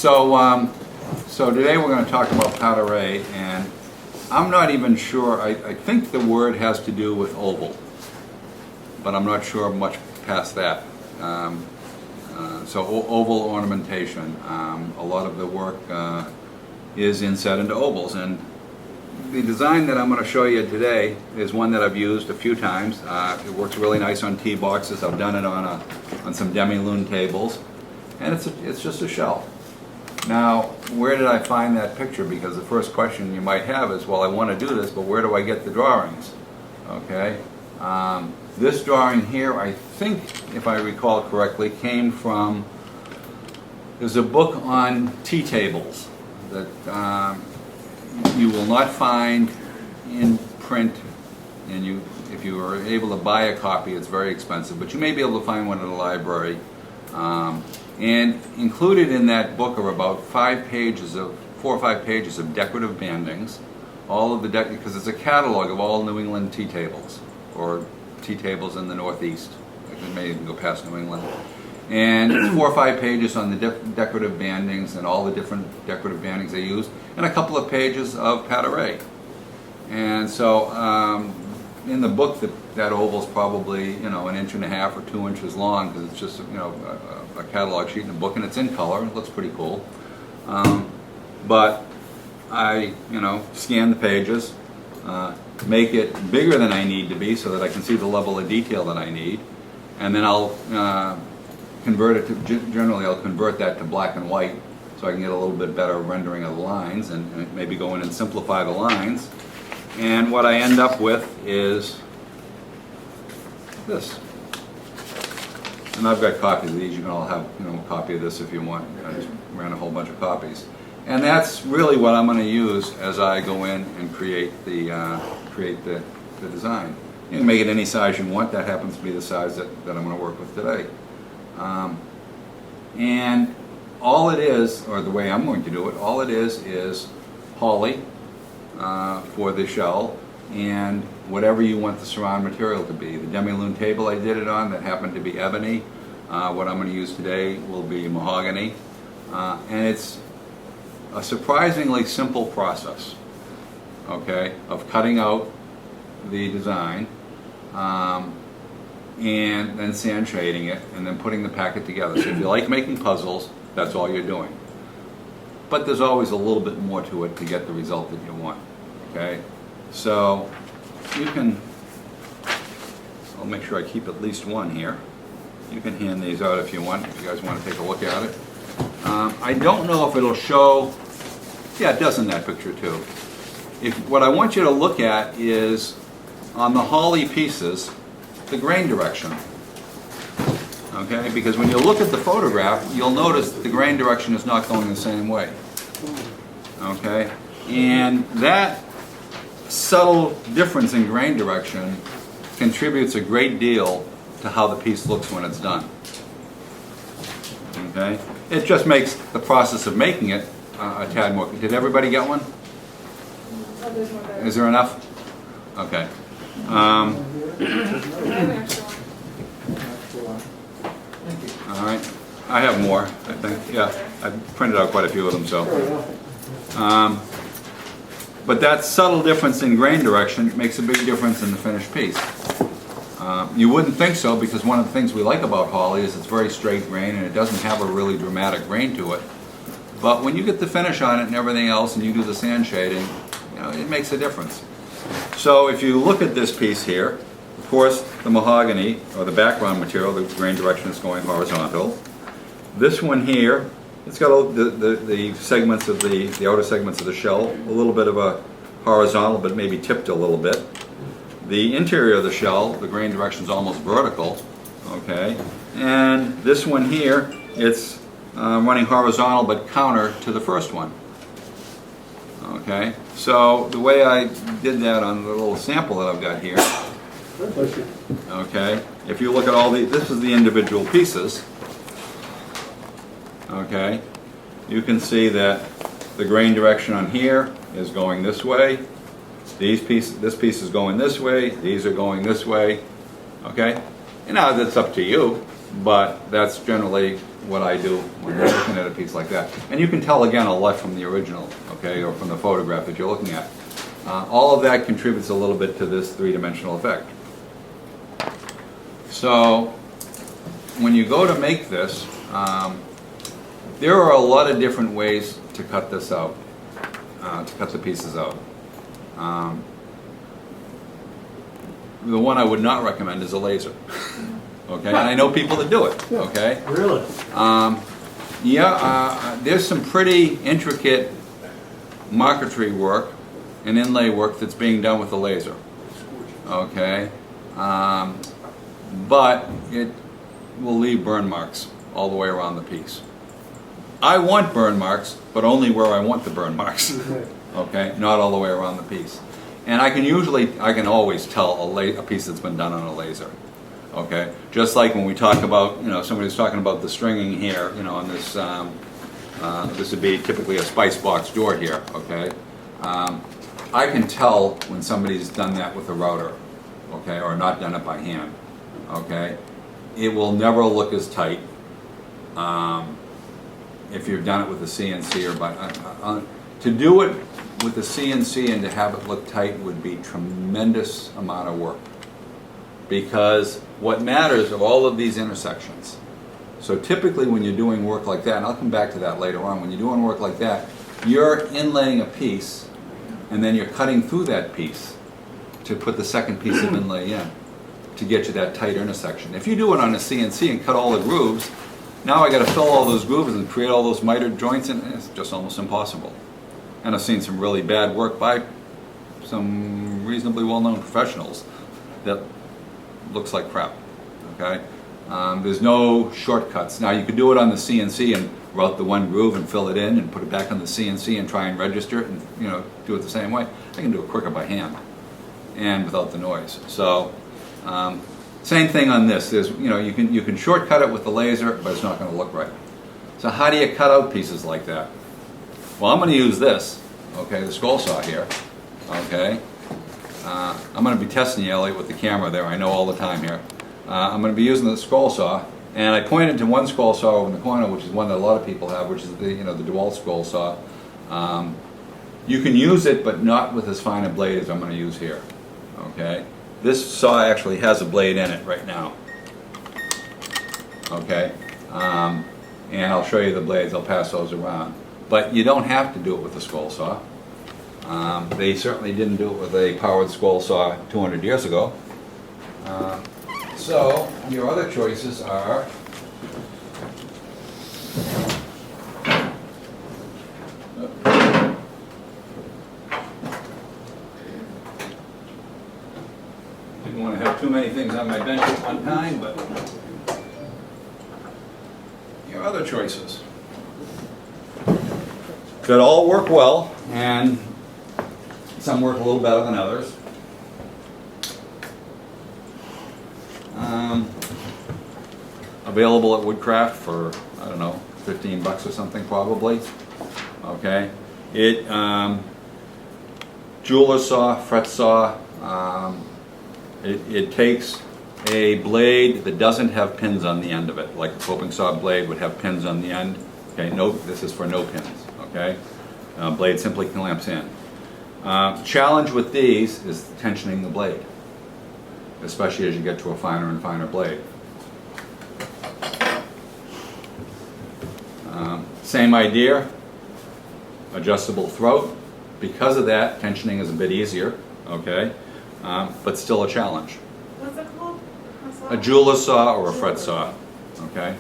So today we're going to talk about Patarae, and I'm not even sure, I think the word has to do with oval, but I'm not sure much past that. So oval ornamentation, a lot of the work is inset into ovals, and the design that I'm going to show you today is one that I've used a few times. It works really nice on tee boxes. I've done it on some demi-lune tables, and it's just a shell. Now, where did I find that picture? Because the first question you might have is, well, I want to do this, but where do I get the drawings? Okay, this drawing here, I think, if I recall correctly, came from, there's a book on tea tables that you will not find in print, and if you are able to buy a copy, it's very expensive, but you may be able to find one at a library. And included in that book are about 4 or 5 pages of decorative bandings, all of the because it's a catalog of all New England tea tables, or tea tables in the Northeast. It may even go past New England. And it's 4 or 5 pages on the decorative bandings and all the different decorative bandings they use, and a couple of pages of Paterae. And so in the book, that oval's probably, you know, 1.5 inches or 2 inches long, because it's just, you know, a catalog sheet in a book, and it's in color. It looks pretty cool. But I, you know, scan the pages, make it bigger than I need to be so that I can see the level of detail that I need, and then I'll convert it to, generally I'll convert that to black and white so I can get a little bit better rendering of the lines, and maybe go in and simplify the lines. And what I end up with is this. And I've got copies of these. You can all have, you know, a copy of this if you want. I just ran a whole bunch of copies. And that's really what I'm going to use as I go in and create the design. You can make it any size you want. That happens to be the size that I'm going to work with today. And all it is, or the way I'm going to do it, all it is holly for the shell, and whatever you want the surround material to be. The demi-lune table I did it on, that happened to be ebony. What I'm going to use today will be mahogany. And it's a surprisingly simple process, okay, of cutting out the design and then sand shading it, and then putting the packet together. So if you like making puzzles, that's all you're doing. But there's always a little bit more to it to get the result that you want. Okay, so you can, I'll make sure I keep at least one here. You can hand these out if you want, if you guys want to take a look at it. I don't know if it'll show, yeah, it does in that picture too. What I want you to look at is, on the holly pieces, the grain direction. Okay, because when you look at the photograph, you'll notice that the grain direction is not going the same way. Okay, and that subtle difference in grain direction contributes a great deal to how the piece looks when it's done. Okay, it just makes the process of making it a tad more. Did everybody get one? Is there enough? Okay. All right. I have more, I think. Yeah, I printed out quite a few of them. So, but that subtle difference in grain direction makes a big difference in the finished piece. You wouldn't think so, because one of the things we like about holly is it's very straight grain and it doesn't have a really dramatic grain to it. But when you get the finish on it and everything else, and you do the sand shading, you know, it makes a difference. So if you look at this piece here, of course, the mahogany, or the background material, the grain direction is going horizontal. This one here, it's got the segments of the outer segments of the shell, a little bit of a horizontal, but maybe tipped a little bit. The interior of the shell, the grain direction is almost vertical, okay? And this one here, it's running horizontal but counter to the first one. Okay, so the way I did that on the little sample that I've got here, okay, if you look at all this is the individual pieces, okay, you can see that the grain direction on here is going this way, this piece is going this way, these are going this way, okay, and now that's up to you, but that's generally what I do when you're looking at a piece like that. And you can tell again a lot from the original, okay, or from the photograph that you're looking at. All of that contributes a little bit to this three-dimensional effect. So when you go to make this, there are a lot of different ways to cut this out, to cut the pieces out. The one I would not recommend is a laser. Okay, and I know people that do it. Okay. Really? There's some pretty intricate marquetry work and inlay work that's being done with a laser. Okay, but it will leave burn marks all the way around the piece. I want burn marks, but only where I want the burn marks. Okay, not all the way around the piece. And I can always tell a piece that's been done on a laser. Okay, just like when we talk about, somebody's talking about the stringing here, on this, this would be typically a spice box door here. Okay, I can tell when somebody's done that with a router, okay, or not done it by hand. Okay, it will never look as tight if you've done it with a CNC or by to do it with a CNC and to have it look tight would be tremendous amount of work, because what matters are all of these intersections. So typically when you're doing work like that, and I'll come back to that later on, when you're doing work like that, you're inlaying a piece and then you're cutting through that piece to put the second piece of inlay in to get you that tight intersection. If you do it on a CNC and cut all the grooves, now I got to fill all those grooves and create all those mitered joints, and it's just almost impossible. And I've seen some really bad work by some reasonably well-known professionals that looks like crap. Okay, there's no shortcuts. Now you could do it on the CNC and route the one groove and fill it in and put it back on the CNC and try and register it and do it the same way. I can do it quicker by hand and without the noise. So same thing on this. There's you can shortcut it with the laser, but it's not going to look right. So how do you cut out pieces like that? Well, I'm going to use this, okay, the scroll saw here, okay. I'm going to be testing you, Elliot, with the camera there. I know all the time here. I'm going to be using the scroll saw, and I pointed to one scroll saw over in the corner, which is one that a lot of people have, which is the the DeWalt scroll saw. You can use it, but not with as fine a blade as I'm going to use here, okay. This saw actually has a blade in it right now, okay, and I'll show you the blades. I'll pass those around. But you don't have to do it with a scroll saw. They certainly didn't do it with a powered scroll saw 200 years ago. So your other choices are didn't want to have too many things on my bench at one time, but your other choices that all work well, and some work a little better than others. Available at Woodcraft for, I don't know, 15 bucks or something probably. Okay. It jeweler saw, fret saw. It takes a blade that doesn't have pins on the end of it, like a coping saw blade would have pins on the end. Okay, no, this is for no pins. Okay, blade simply clamps in. Challenge with these is tensioning the blade, especially as you get to a finer and finer blade. Same idea, adjustable throat. Because of that, tensioning is a bit easier, okay, but still a challenge. What's it called? A jeweler saw or a fret saw, okay.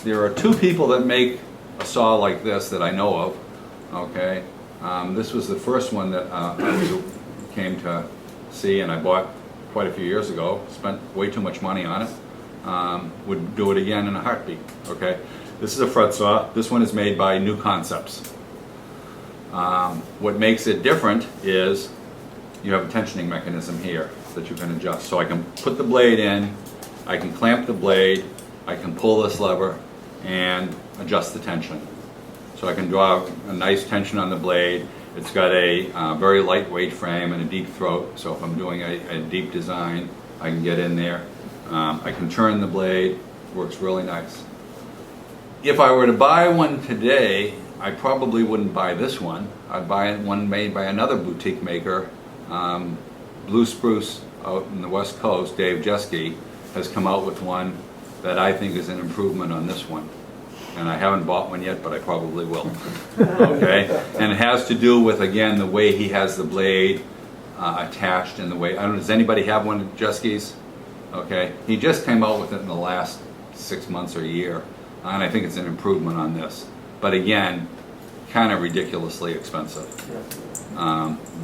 There are two people that make a saw like this that I know of, okay. This was the first one that I came to see, and I bought quite a few years ago. Spent way too much money on it. Would do it again in a heartbeat, okay. This is a fret saw. This one is made by New Concepts. What makes it different is you have a tensioning mechanism here that you can adjust. So I can put the blade in, I can clamp the blade, I can pull this lever and adjust the tension. So I can draw a nice tension on the blade. It's got a very lightweight frame and a deep throat, so if I'm doing a deep design, I can get in there. I can turn the blade, works really nice. If I were to buy one today, I probably wouldn't buy this one. I'd buy one made by another boutique maker. Blue Spruce out in the West Coast, Dave Jeske, has come out with one that I think is an improvement on this one. And I haven't bought one yet, but I probably will. Okay? And it has to do with, again, the way he has the blade attached and the way, I don't know, does anybody have one of Jeske's? Okay? He just came out with it in the last 6 months or a year. And I think it's an improvement on this. But again, kind of ridiculously expensive.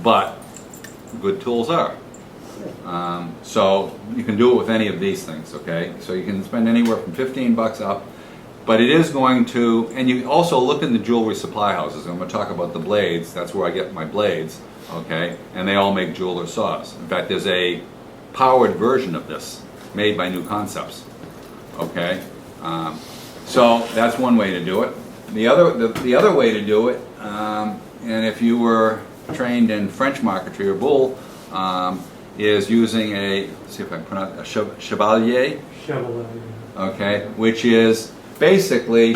But good tools are. So you can do it with any of these things, okay? So you can spend anywhere from 15 bucks up, but it is going to, and you also look in the jewelry supply houses. I'm going to talk about the blades. That's where I get my blades, okay? And they all make jeweler saws. In fact, there's a powered version of this made by New Concepts, okay? So that's one way to do it. The other way to do it, and if you were trained in French marquetry or boule, is using a, let's see if I can pronounce, a chevalier. Chevalier. Okay, which is basically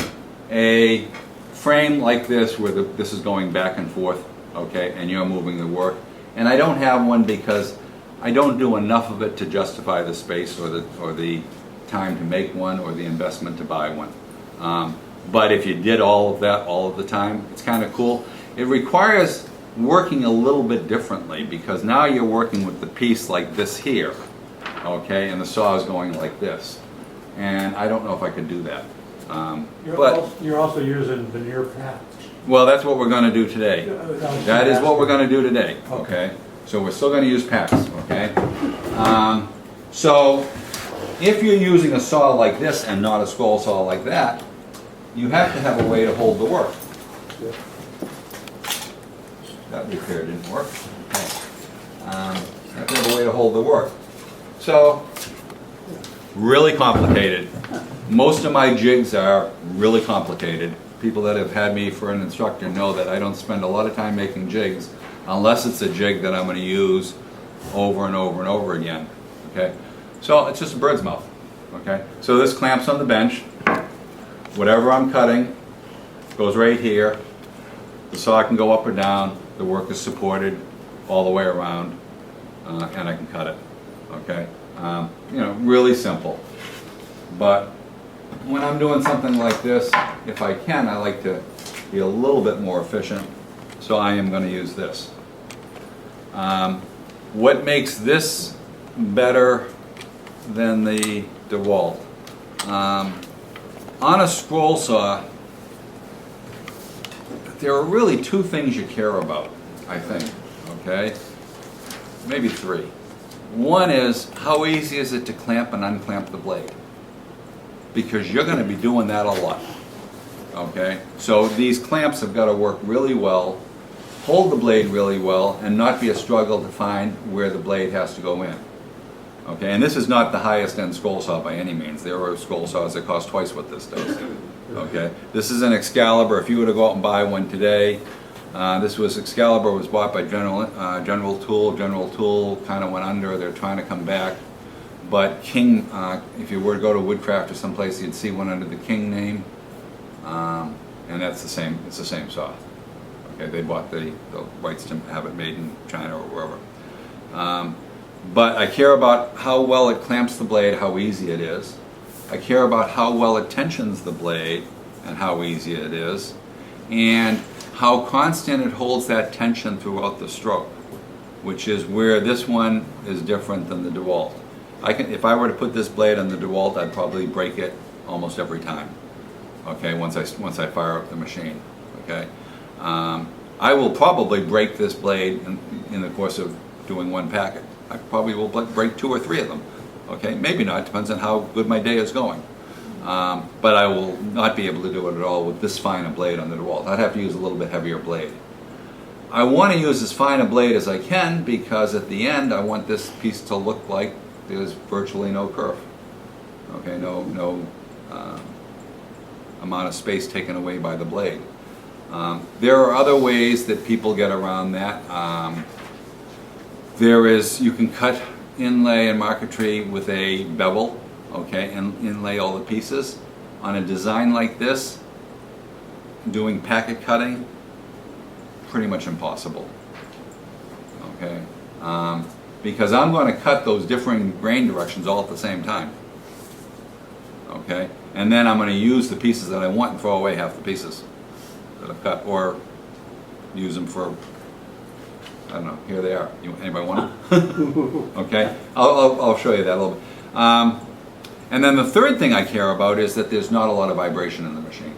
a frame like this where this is going back and forth, okay, and you're moving the work. And I don't have one because I don't do enough of it to justify the space or the time to make one or the investment to buy one. But if you did all of that all of the time, it's kind of cool. It requires working a little bit differently because now you're working with the piece like this here, okay, and the saw is going like this. And I don't know if I could do that. You're also using veneer pads. Well, that's what we're going to do today. That is what we're going to do today, okay? So we're still going to use packs, okay? So if you're using a saw like this and not a scroll saw like that, you have to have a way to hold the work. That repair didn't work. Okay. You have to have a way to hold the work. So, really complicated. Most of my jigs are really complicated. People that have had me for an instructor know that I don't spend a lot of time making jigs unless it's a jig that I'm going to use over and over and over again. Okay? So it's just a bird's mouth. Okay? So this clamps on the bench. Whatever I'm cutting goes right here. The saw can go up or down. The work is supported all the way around, and I can cut it. Okay? You know, really simple. But when I'm doing something like this, if I can, I like to be a little bit more efficient. So I am going to use this. What makes this better than the DeWalt? On a scroll saw, there are really two things you care about, I think, okay? Maybe three. One is, how easy is it to clamp and unclamp the blade? Because you're going to be doing that a lot, okay? So these clamps have got to work really well, hold the blade really well, and not be a struggle to find where the blade has to go in. Okay, and this is not the highest end scroll saw by any means. There are scroll saws that cost twice what this does. Okay, this is an Excalibur. If you were to go out and buy one today, Excalibur was bought by General Tool. General Tool kind of went under. They're trying to come back. But King, if you were to go to Woodcraft or someplace, you'd see one under the King name, and that's the same. It's the same saw. Okay, they bought the rights to have it made in China or wherever. But I care about how well it clamps the blade, how easy it is. I care about how well it tensions the blade and how easy it is, and how constant it holds that tension throughout the stroke, which is where this one is different than the DeWalt. If I were to put this blade on the DeWalt, I'd probably break it almost every time. Okay, once I fire up the machine. Okay, I will probably break this blade in the course of doing one packet. I probably will break 2 or 3 of them. Okay, maybe not, depends on how good my day is going. But I will not be able to do it at all with this fine a blade on the DeWalt. I'd have to use a little bit heavier blade. I want to use as fine a blade as I can because at the end I want this piece to look like there's virtually no curve. Okay, no amount of space taken away by the blade. There are other ways that people get around that. You can cut inlay and marquetry with a bevel, okay, and inlay all the pieces. On a design like this, doing packet cutting, pretty much impossible, okay? Because I'm going to cut those differing grain directions all at the same time, okay? And then I'm going to use the pieces that I want and throw away half the pieces that I've cut, or use them for, I don't know, here they are. Anybody want them? Okay, I'll show you that a little bit. And then the third thing I care about is that there's not a lot of vibration in the machine.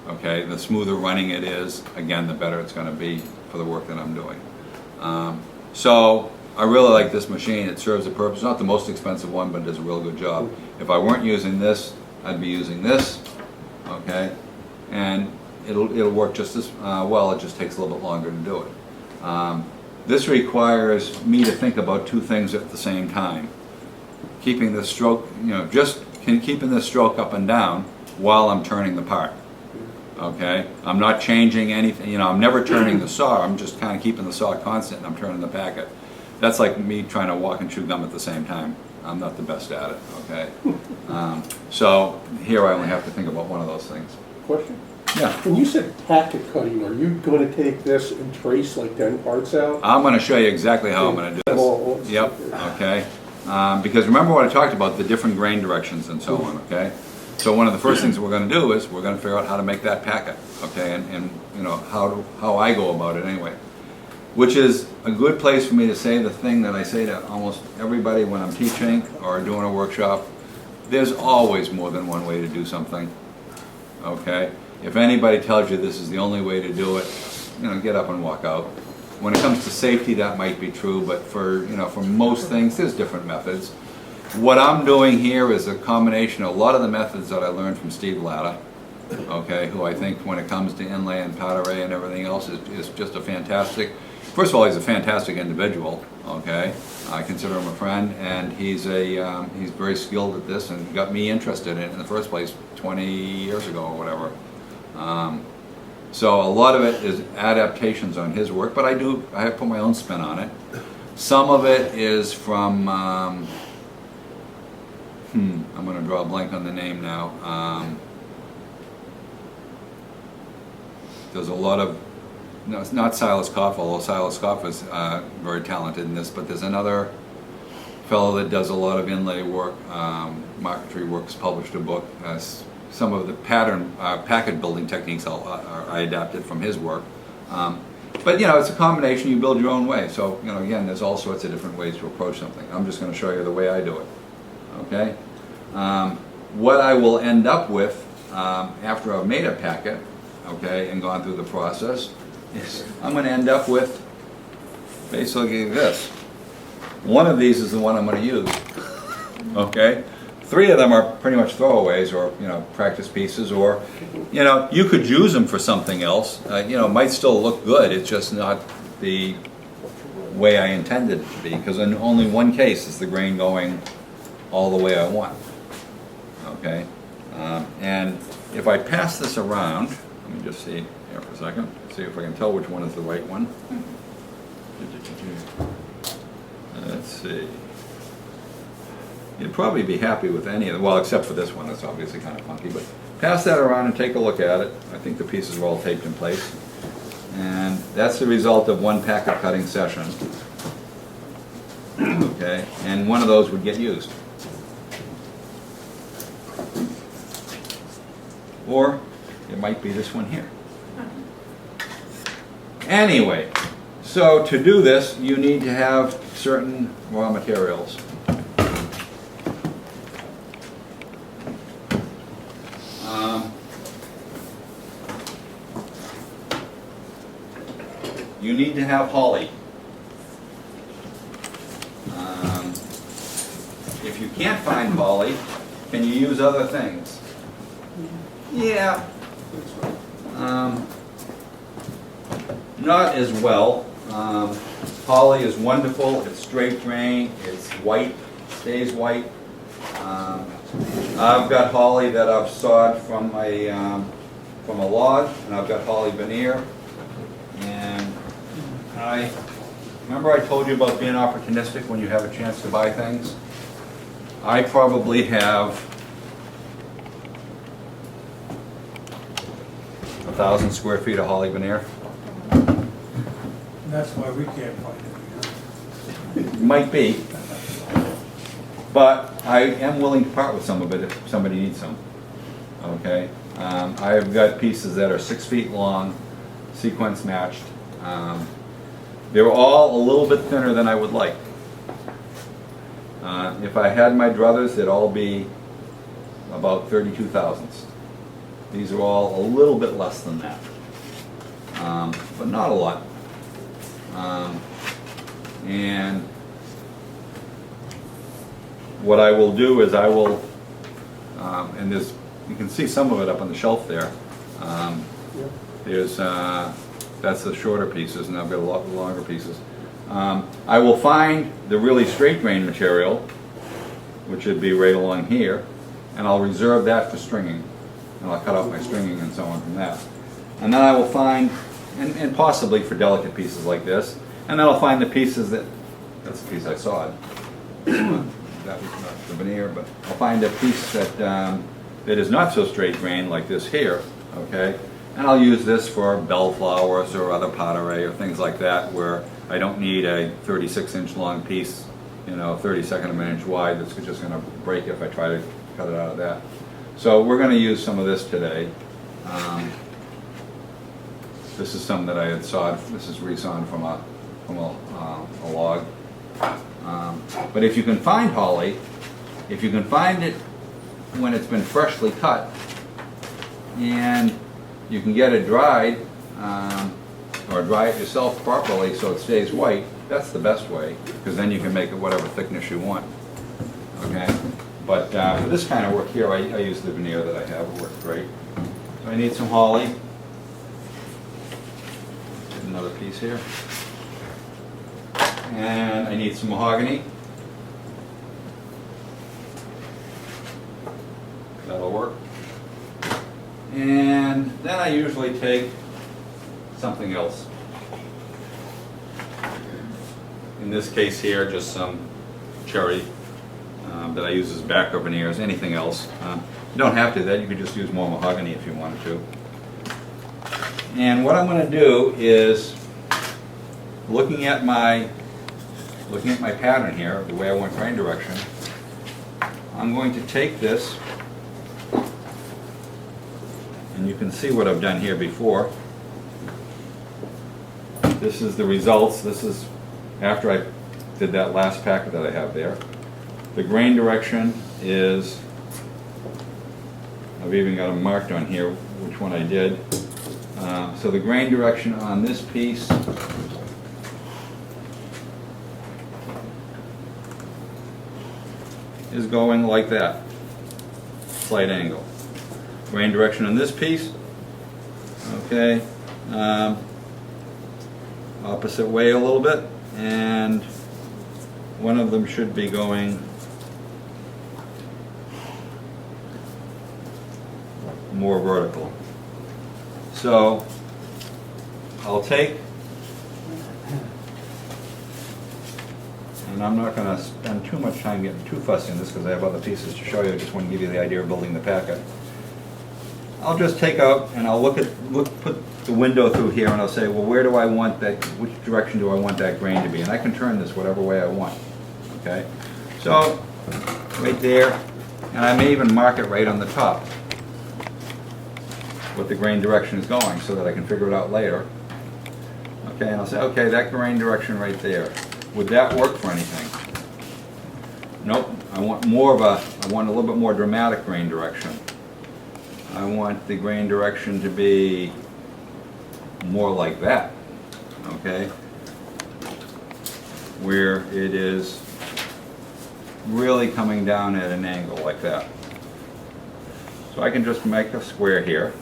Okay, the smoother running it is, again, the better it's going to be for the work that I'm doing. So I really like this machine. It serves a purpose. It's not the most expensive one, but it does a real good job. If I weren't using this, I'd be using this. Okay, and it'll work just as well. It just takes a little bit longer to do it. This requires me to think about two things at the same time. Keeping the stroke, keeping the stroke up and down while I'm turning the part. Okay, I'm not changing anything. I'm never turning the saw. I'm just kind of keeping the saw constant, and I'm turning the packet. That's like me trying to walk and chew gum at the same time. I'm not the best at it. Okay, so here I only have to think about one of those things. Question? Yeah. When you said packet cutting, are you going to take this and trace like 10 parts out? I'm going to show you exactly how I'm going to do this. Yep. Okay. Because remember what I talked about, the different grain directions and so on, okay? So one of the first things that we're going to do is we're going to figure out how to make that packet, okay? And how I go about it anyway. Which is a good place for me to say the thing that I say to almost everybody when I'm teaching or doing a workshop. There's always more than one way to do something, okay? If anybody tells you this is the only way to do it, get up and walk out. When it comes to safety, that might be true, but for most things, there's different methods. What I'm doing here is a combination of a lot of the methods that I learned from Steve Latta, okay, who I think when it comes to inlay and Paterae and everything else is just a fantastic, first of all, he's a fantastic individual, okay? I consider him a friend, and he's very skilled at this and got me interested in it in the first place 20 years ago or whatever. So a lot of it is adaptations on his work, but I have put my own spin on it. Some of it is from, I'm going to draw a blank on the name now. There's a lot of, no, it's not Silas Koff, although Silas Koff is very talented in this, but there's another fellow that does a lot of inlay work, marquetry works, published a book. Some of the packet building techniques I adapted from his work. But it's a combination, you build your own way. So, again, there's all sorts of different ways to approach something. I'm just going to show you the way I do it. Okay? What I will end up with after I've made a packet, okay, and gone through the process, is I'm going to end up with basically this. One of these is the one I'm going to use. Okay? 3 of them are pretty much throwaways or, practice pieces, or, you could use them for something else. It might still look good, it's just not the way I intended it to be, because in only one case is the grain going all the way I want. Okay? And if I pass this around, let me just see here for a second, see if I can tell which one is the right one. Let's see. You'd probably be happy with any of them, well, except for this one, that's obviously kind of funky, but pass that around and take a look at it. I think the pieces are all taped in place. And that's the result of one packet cutting session. Okay, and one of those would get used. Or it might be this one here. Anyway, so to do this, you need to have certain raw materials. You need to have holly. If you can't find holly, can you use other things? Yeah. Not as well. Holly is wonderful. It's straight grain. It's white. Stays white. I've got holly that I've sawed from a log, and I've got holly veneer. And I Remember I told you about being opportunistic when you have a chance to buy things? I probably have 1,000 square feet of holly veneer. That's why we can't find it. Might be, but I am willing to part with some of it if somebody needs some. Okay, I've got pieces that are 6 feet long, sequence matched. They're all a little bit thinner than I would like. If I had my druthers, they'd all be about 32 thousandths. These are all a little bit less than that, but not a lot. And what I will do is I will, and there's, you can see some of it up on the shelf there. There's, that's the shorter pieces, and I've got a lot of longer pieces. I will find the really straight grain material, which would be right along here, and I'll reserve that for stringing. And I'll cut out my stringing and so on from that. And then I will find, and possibly for delicate pieces like this, and then I'll find the pieces that, that's the piece I sawed. That was not the veneer, but I'll find a piece that, that is not so straight grain like this here, okay? And I'll use this for bell flowers or other Patarae or things like that where I don't need a 36-inch long piece, you know, 32nd of an inch wide that's just going to break if I try to cut it out of that. So we're going to use some of this today. This is some that I had sawed. This is resawn from a log. But if you can find holly, if you can find it when it's been freshly cut, and you can get it dried, or dry it yourself properly so it stays white, that's the best way, because then you can make it whatever thickness you want. Okay? But for this kind of work here, I use the veneer that I have. It works great. So I need some holly. Get another piece here. And I need some mahogany. That'll work. And then I usually take something else. In this case here, just some cherry that I use as backer veneers, anything else. You don't have to, that you could just use more mahogany if you wanted to. And what I'm going to do is, looking at my pattern here, the way I want grain direction, I'm going to take this, and you can see what I've done here before. This is the results. This is after I did that last packet that I have there. The grain direction is, I've even got them marked on here which one I did. So the grain direction on this piece is going like that, slight angle. Grain direction on this piece, okay, opposite way a little bit, and one of them should be going more vertical. So I'll take, and I'm not going to spend too much time getting too fussy on this because I have other pieces to show you. I just want to give you the idea of building the packet. I'll just take out and I'll put the window through here, and I'll say, well, where do I want that, which direction do I want that grain to be? And I can turn this whatever way I want, okay? So, right there, and I may even mark it right on the top, what the grain direction is going, so that I can figure it out later. Okay, and I'll say, okay, that grain direction right there. Would that work for anything? Nope, I want more of a, I want a little bit more dramatic grain direction. I want the grain direction to be more like that, okay? Where it is really coming down at an angle like that. So I can just make a square here.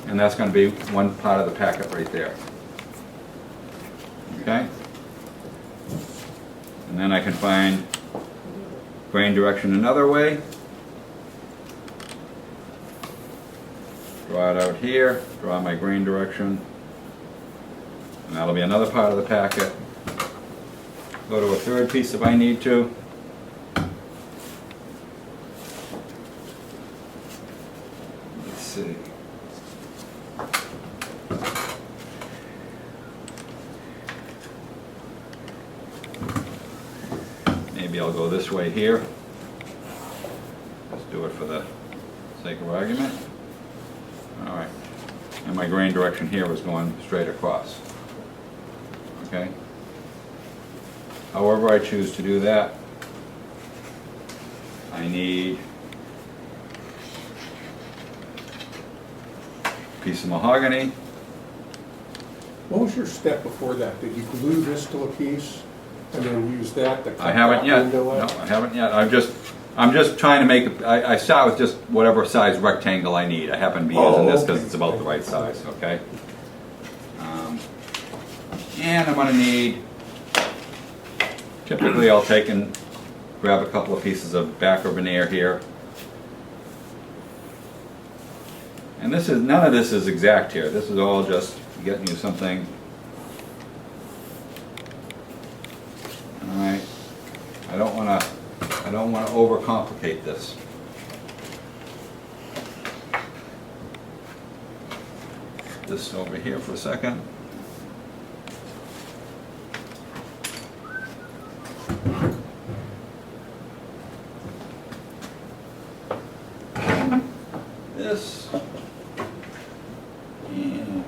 And that's going to be one part of the packet right there. Okay? And then I can find grain direction another way. Draw it out here, draw my grain direction, That'll be another part of the packet. Go to a third piece if I need to. Let's see. Maybe I'll go this way here. Let's do it for the sake of argument. All right. And my grain direction here was going straight across. Okay? However I choose to do that, I need a piece of mahogany. What was your step before that? Did you glue this to a piece and then use that to cut I haven't that yet. window No, up? I haven't yet. I'm just trying to make, I start with just whatever size rectangle I need. I happen to be using this because okay. it's about the right size, okay? And I'm gonna need, typically I'll take and grab a couple of pieces of backer veneer here. And this is, none of this is exact here. This is all just getting you something. All right. I don't want to overcomplicate this. This over here for a second. This. And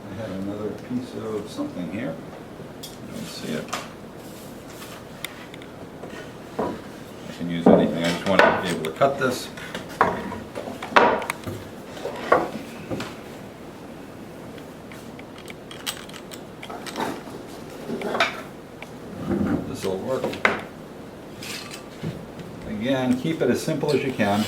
I have another piece of something here. I don't see it. I can use anything. I just want to be able to cut this. This will work. Again, keep it as simple as you can.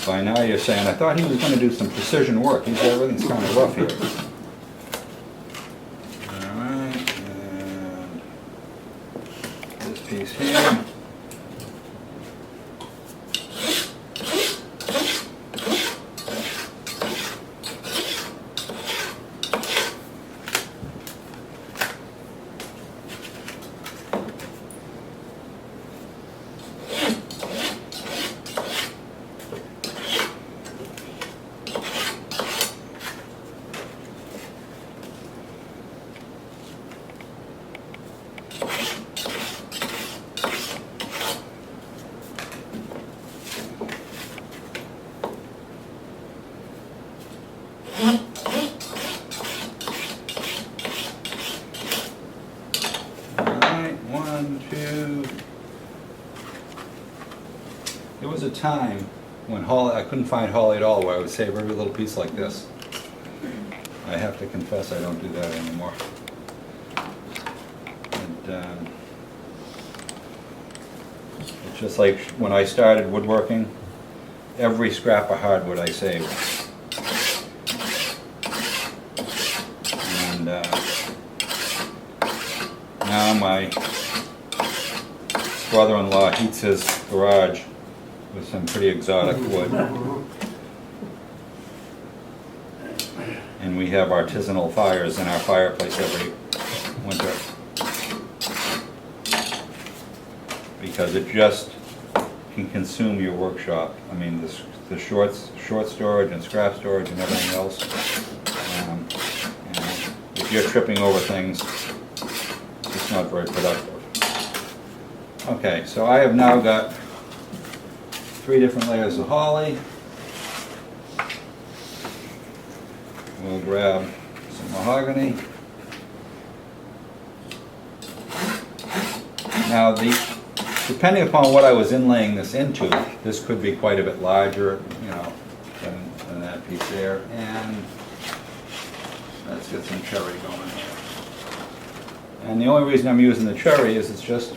By now you're saying, I thought he was going to do some precision work. He's everything's kind of rough here. All right, and this piece here. There was a time when holly, I couldn't find holly at all, where I would save every little piece like this. I have to confess I don't do that anymore. And, it's just like when I started woodworking, every scrap of hardwood I saved. And now my brother-in-law heats his garage with some pretty exotic wood. And we have artisanal fires in our fireplace every winter. Because it just can consume your workshop. I mean, the short storage and scrap storage and everything else. And if you're tripping over things, it's not very productive. Okay, so I have now got 3 different layers of holly. We'll grab some mahogany. Now, depending upon what I was inlaying this into, this could be quite a bit larger, you know, than that piece there. And let's get some cherry going here. And the only reason I'm using the cherry is it's just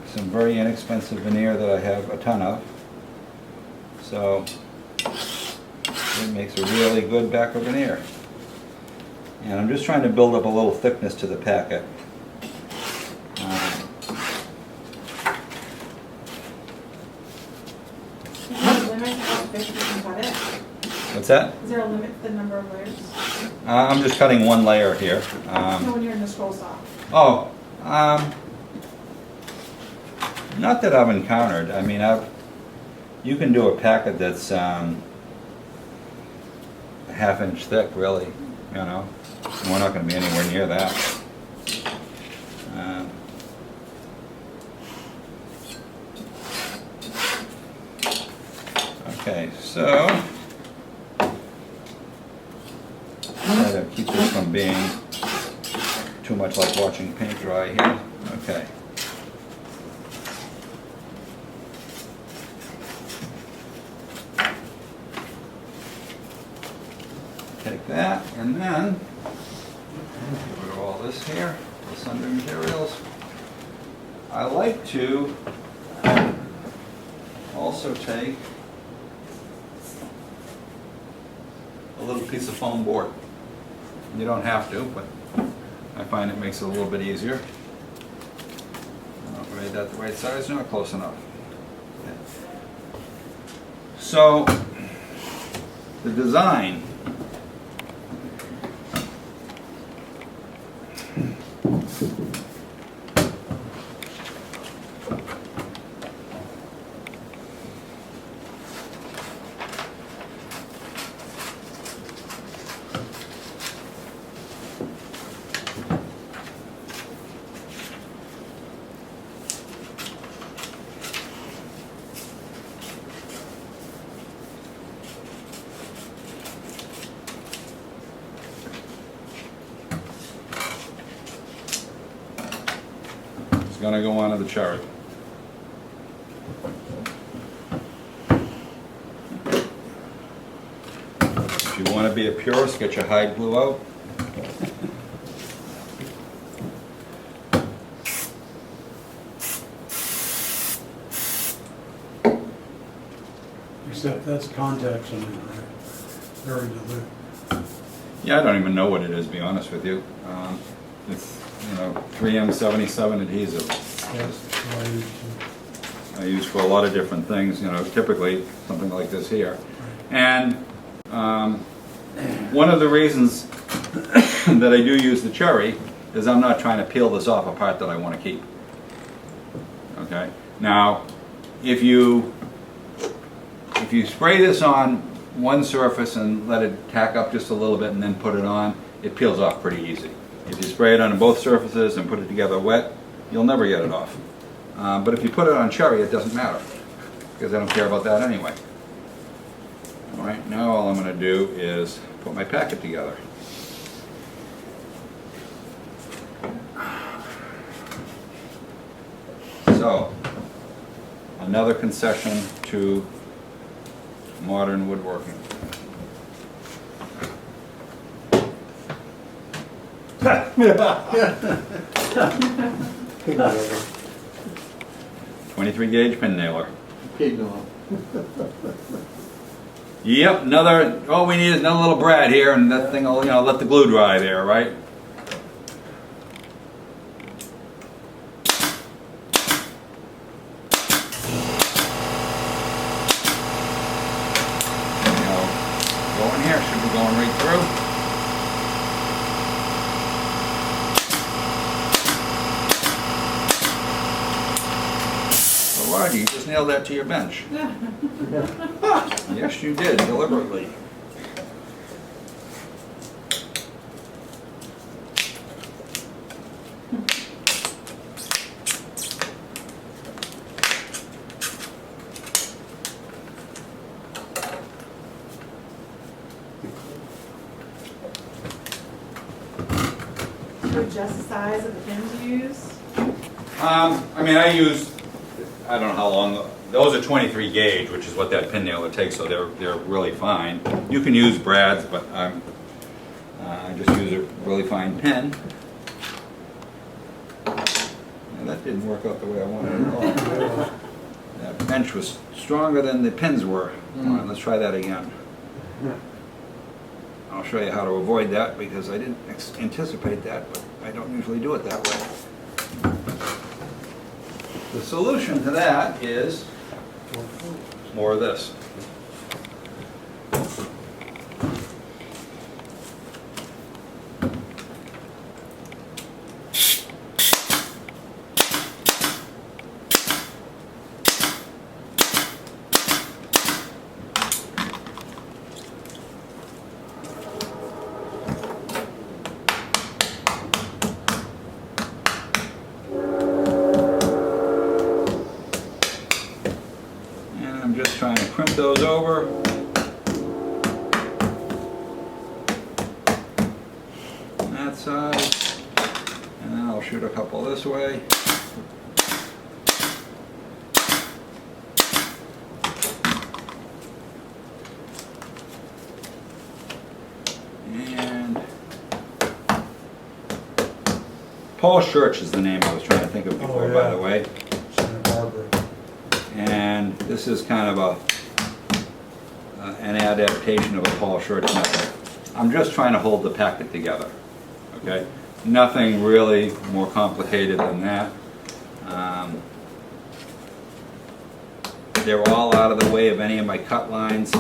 some very inexpensive veneer that I have a ton of. So it makes a really good back of veneer. And I'm just trying to build up a little thickness to the packet. Is there a limit to how thick you can cut it? What's that? Is there a limit to the number of layers? I'm just cutting one layer here. No, when you're in the scroll saw. Oh, not that I've encountered. I mean, you can do a packet that's a ½ inch thick, really. You know, and we're not going to be anywhere near that. Okay, so try to keep this from being too much like watching paint dry here. Okay. Take that, and then get rid of all this here, this under materials. I like to also take a little piece of foam board. You don't have to, but I find it makes it a little bit easier. I don't made that the right size, not close enough. Okay. So the design. Going to go onto the cherry. If you want to be a purist, get your hide glue out. Except that's contact cement, right? Very dilute. Yeah, I don't even know what it is, to be honest with you. It's, 3M77 adhesive. Yes, I use, I use for a lot of different things, typically something like this here. And one of the reasons that I do use the cherry is I'm not trying to peel this off a part that I want to keep. Okay? Now, if you spray this on one surface and let it tack up just a little bit and then put it on, it peels off pretty easy. If you spray it on both surfaces and put it together wet, you'll never get it off. But if you put it on cherry, it doesn't matter, because I don't care about that anyway. All right, now all I'm going to do is put my packet together. So, another concession to modern woodworking. Pin nailer. 23 gauge pin nailer. Yep, all we need is another little brad here, and that thing will, let the glue dry there, right? Go in here, should be going right through. Marty, you just nailed that to your bench. Yes, you did, deliberately. So adjust the size of the pins you use? I don't know how long, those are 23 gauge, which is what that pin nailer takes, so they're really fine. You can use brads, but I just use a really fine pin. And that didn't work out the way I wanted it at all. That bench was stronger than the pins were. All right, let's try that again. I'll show you how to avoid that because I didn't anticipate that, but I don't usually do it that way. The solution to that is more of this. I'm just trying to crimp those over. On that side. And then I'll shoot a couple this way. And Paul Church is the name I was trying to think of before, by the way. And this is kind of an adaptation of a Paul Church method. I'm just trying to hold the packet together, okay? Nothing really more complicated than that. They're all out of the way of any of my cut lines.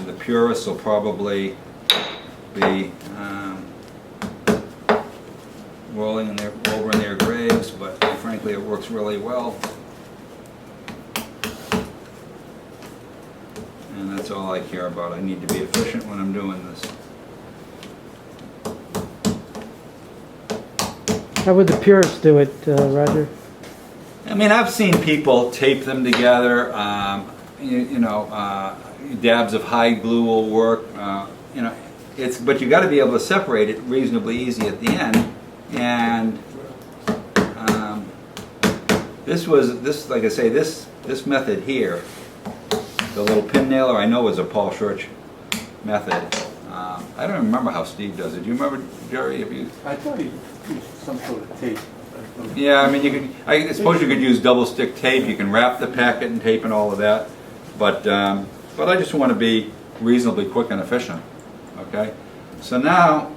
The purists will probably be rolling over in their graves, but frankly it works really well. And that's all I care about. I need to be efficient when I'm doing this. How would the purists do it, Roger? I mean, I've seen people tape them together. Dabs of high glue will work. But you got to be able to separate it reasonably easy at the end. And like I say, this method here, the little pin nailer, I know is a Paul Church method. I don't remember how Steve does it. Do you remember, Jerry? I thought he used some sort of tape. Yeah, I mean, I suppose you could use double stick tape. You can wrap the packet and tape and all of that. But I just want to be reasonably quick and efficient. Okay, so now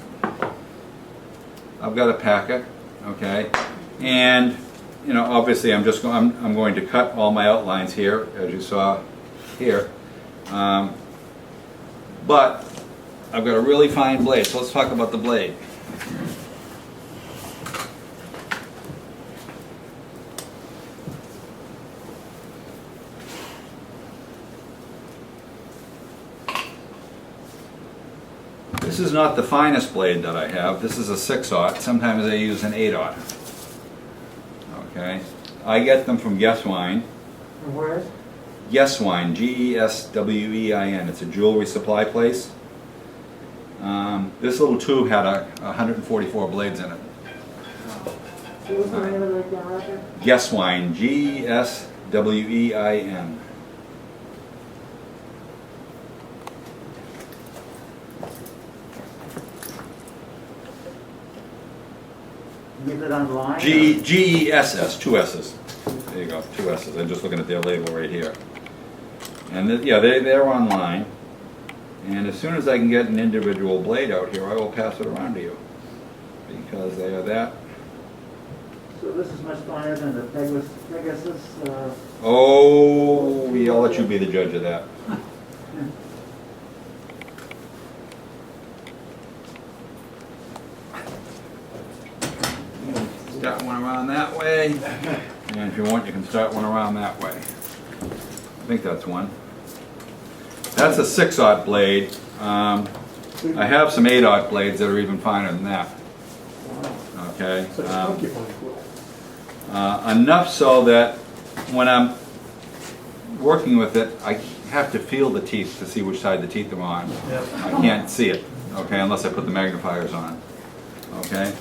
I've got a packet. Okay, and obviously I'm going to cut all my outlines here, as you saw here. But I've got a really fine blade, so let's talk about the blade. This is not the finest blade that I have. This is a 6/0. Sometimes I use an 8/0. Okay, I get them from Guesswine. From where? Guesswine, G-E-S-W-E-I-N. It's a jewelry supply place. This little tube had 144 blades in it. What was the name of it again, Roger? Guesswine, G-E-S-W-E-I-N. Is it online? G-E-S-S, two S's. There you go, two S's. I'm just looking at their label right here. And they're online. And as soon as I can get an individual blade out here, I will pass it around to you. Because they are that. So this is much finer than the Pegasus? Oh, I'll let you be the judge of that. Start one around that way, and if you want, you can start one around that way. I think that's one. That's a 6/0 blade. I have some 8/0 blades that are even finer than that. Okay. So it's porcupine quill. Enough so that when I'm working with it, I have to feel the teeth to see which side the teeth are on. I can't see it, okay, unless I put the magnifiers on. Okay.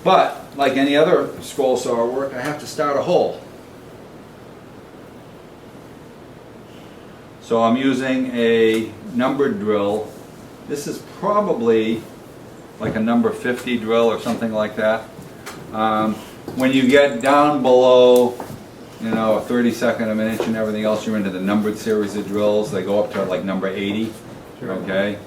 But, like any other scroll saw work, I have to start a hole. So I'm using a numbered drill. This is probably like a number 50 drill or something like that. when you get down below, you know, a 32nd of an inch and everything else, you're into the numbered series of drills. They go up to like number 80, okay?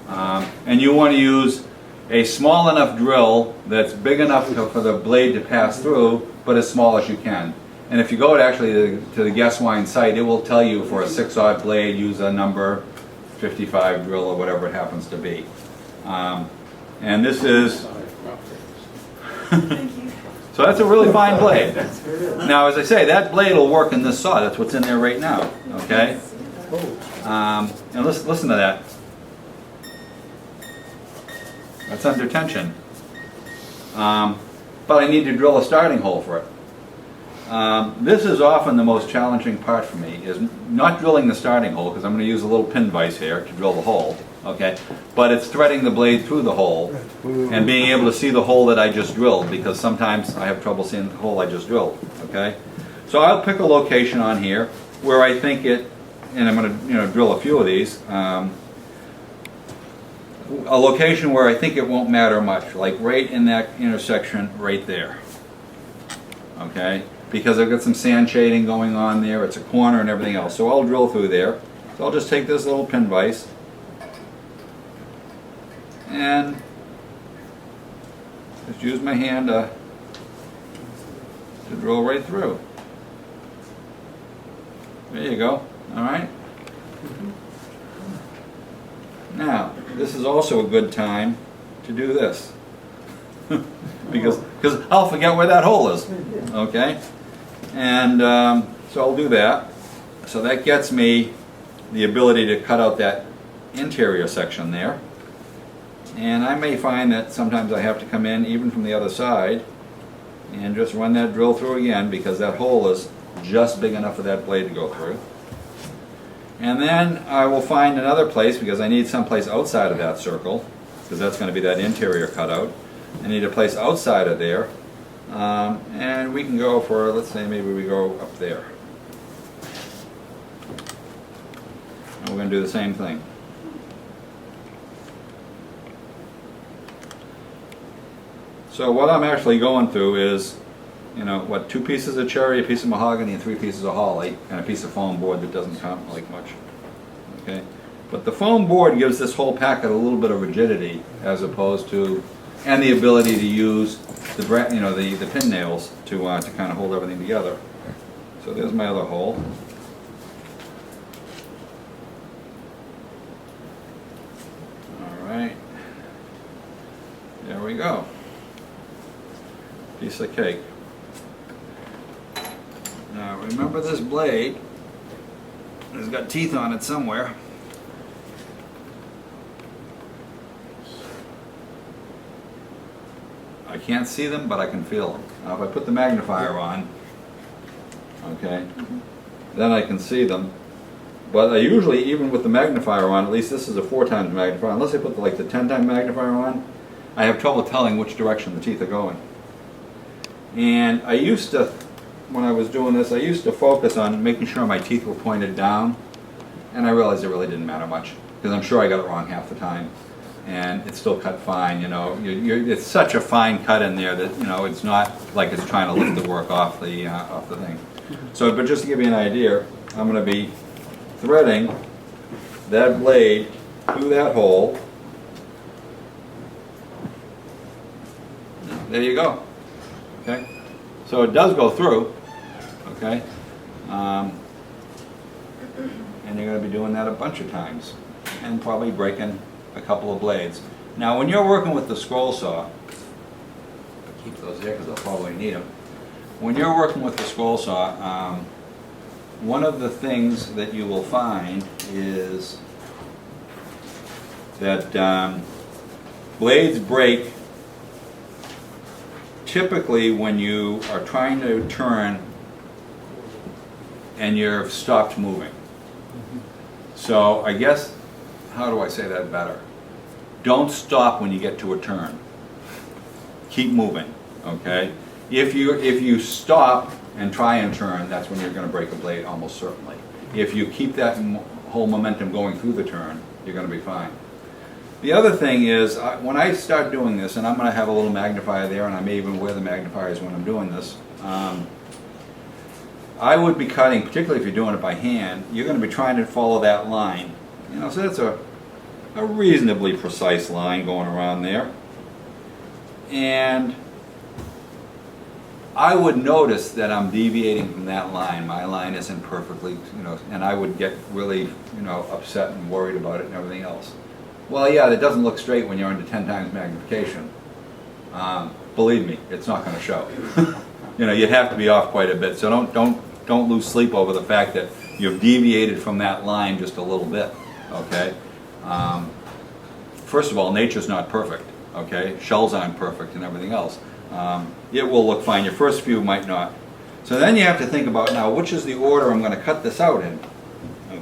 And you want to use a small enough drill that's big enough for the blade to pass through, but as small as you can. And if you go to the guest wine site, it will tell you for a 6/0 blade, use a number 55 drill or whatever it happens to be. And this is, so that's a really fine blade. Now, as I say, that blade will work in this saw. That's what's in there right now, okay? And listen to that. That's under tension. But I need to drill a starting hole for it. This is often the most challenging part for me, is not drilling the starting hole, because I'm going to use a little pin vise here to drill the hole, okay? But it's threading the blade through the hole and being able to see the hole that I just drilled, because sometimes I have trouble seeing the hole I just drilled, okay? So I'll pick a location on here where I think it, and I'm going to drill a few of these, a location where I think it won't matter much, like right in that intersection right there, okay? Because I've got some sand shading going on there, it's a corner and everything else, so I'll drill through there. So I'll just take this little pin vise and just use my hand to drill right through. There you go, all right? Now, this is also a good time to do this. because I'll forget where that hole is, okay? And so I'll do that. So that gets me the ability to cut out that interior section there. And I may find that sometimes I have to come in even from the other side and just run that drill through again, because that hole is just big enough for that blade to go through. And then I will find another place, because I need some place outside of that circle, because that's going to be that interior cutout. I need a place outside of there, and we can go for, let's say maybe we go up there. And we're going to do the same thing. So what I'm actually going through is, what, 2 pieces of cherry, a piece of mahogany, and 3 pieces of holly, and a piece of foam board that doesn't count like much. Okay, but the foam board gives this whole packet a little bit of rigidity, as opposed to, and the ability to use the the pin nails to kind of hold everything together. So there's my other hole. All right, there we go. Piece of cake. Now remember, this blade has got teeth on it somewhere. I can't see them, but I can feel them. Now if I put the magnifier on, okay, then I can see them. But I usually, even with the magnifier on, at least this is a 4 times magnifier, unless I put the 10 time magnifier on, I have trouble telling which direction the teeth are going. And I used to, when I was doing this, I used to focus on making sure my teeth were pointed down, and I realized it really didn't matter much, because I'm sure I got it wrong half the time, and it's still cut fine. It's such a fine cut in there that it's not like it's trying to lift the work off the thing. So, but just to give you an idea, I'm going to be threading that blade through that hole. There you go. Okay, so it does go through. Okay, and you're going to be doing that a bunch of times, and probably breaking a couple of blades. Now, when you're working with the scroll saw, I'll keep those there because I'll probably need them. When you're working with the scroll saw, one of the things that you will find is that blades break typically when you are trying to turn and you're stopped moving. So I guess, how do I say that better? Don't stop when you get to a turn. Keep moving, okay? If you stop and try and turn, that's when you're going to break a blade, almost certainly. If you keep that whole momentum going through the turn, you're going to be fine. The other thing is, when I start doing this, and I'm going to have a little magnifier there, and I may even wear the magnifiers when I'm doing this, I would be cutting, particularly if you're doing it by hand, you're going to be trying to follow that line. You know, so that's a reasonably precise line going around there. And I would notice that I'm deviating from that line. My line isn't perfectly, you know, and I would get really, you know, upset and worried about it and everything else. Well, yeah, it doesn't look straight when you're under 10 times magnification. Believe me, it's not going to show. You know, you'd have to be off quite a bit. So don't lose sleep over the fact that you've deviated from that line just a little bit. Okay. First of all, nature's not perfect. Okay, shells aren't perfect and everything else. It will look fine. Your first few might not. So then you have to think about, now, which is the order I'm going to cut this out in?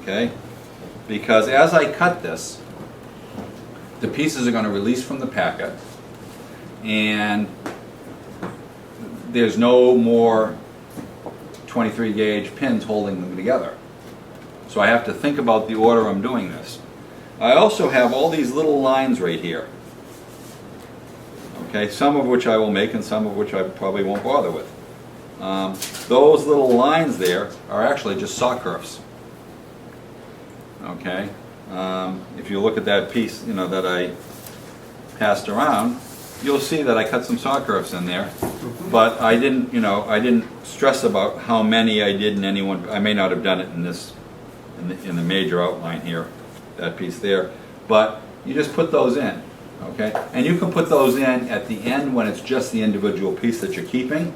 Okay, because as I cut this, the pieces are going to release from the packet, and there's no more 23 gauge pins holding them together. So I have to think about the order I'm doing this. I also have all these little lines right here. Okay, some of which I will make and some of which I probably won't bother with. Those little lines there are actually just saw curves. Okay, if you look at that piece, you know, that I passed around, you'll see that I cut some saw curves in there. But I didn't, you know, I didn't stress about how many I did in any one. I may not have done it in this, in the major outline here, that piece there. But you just put those in. Okay, and you can put those in at the end when it's just the individual piece that you're keeping,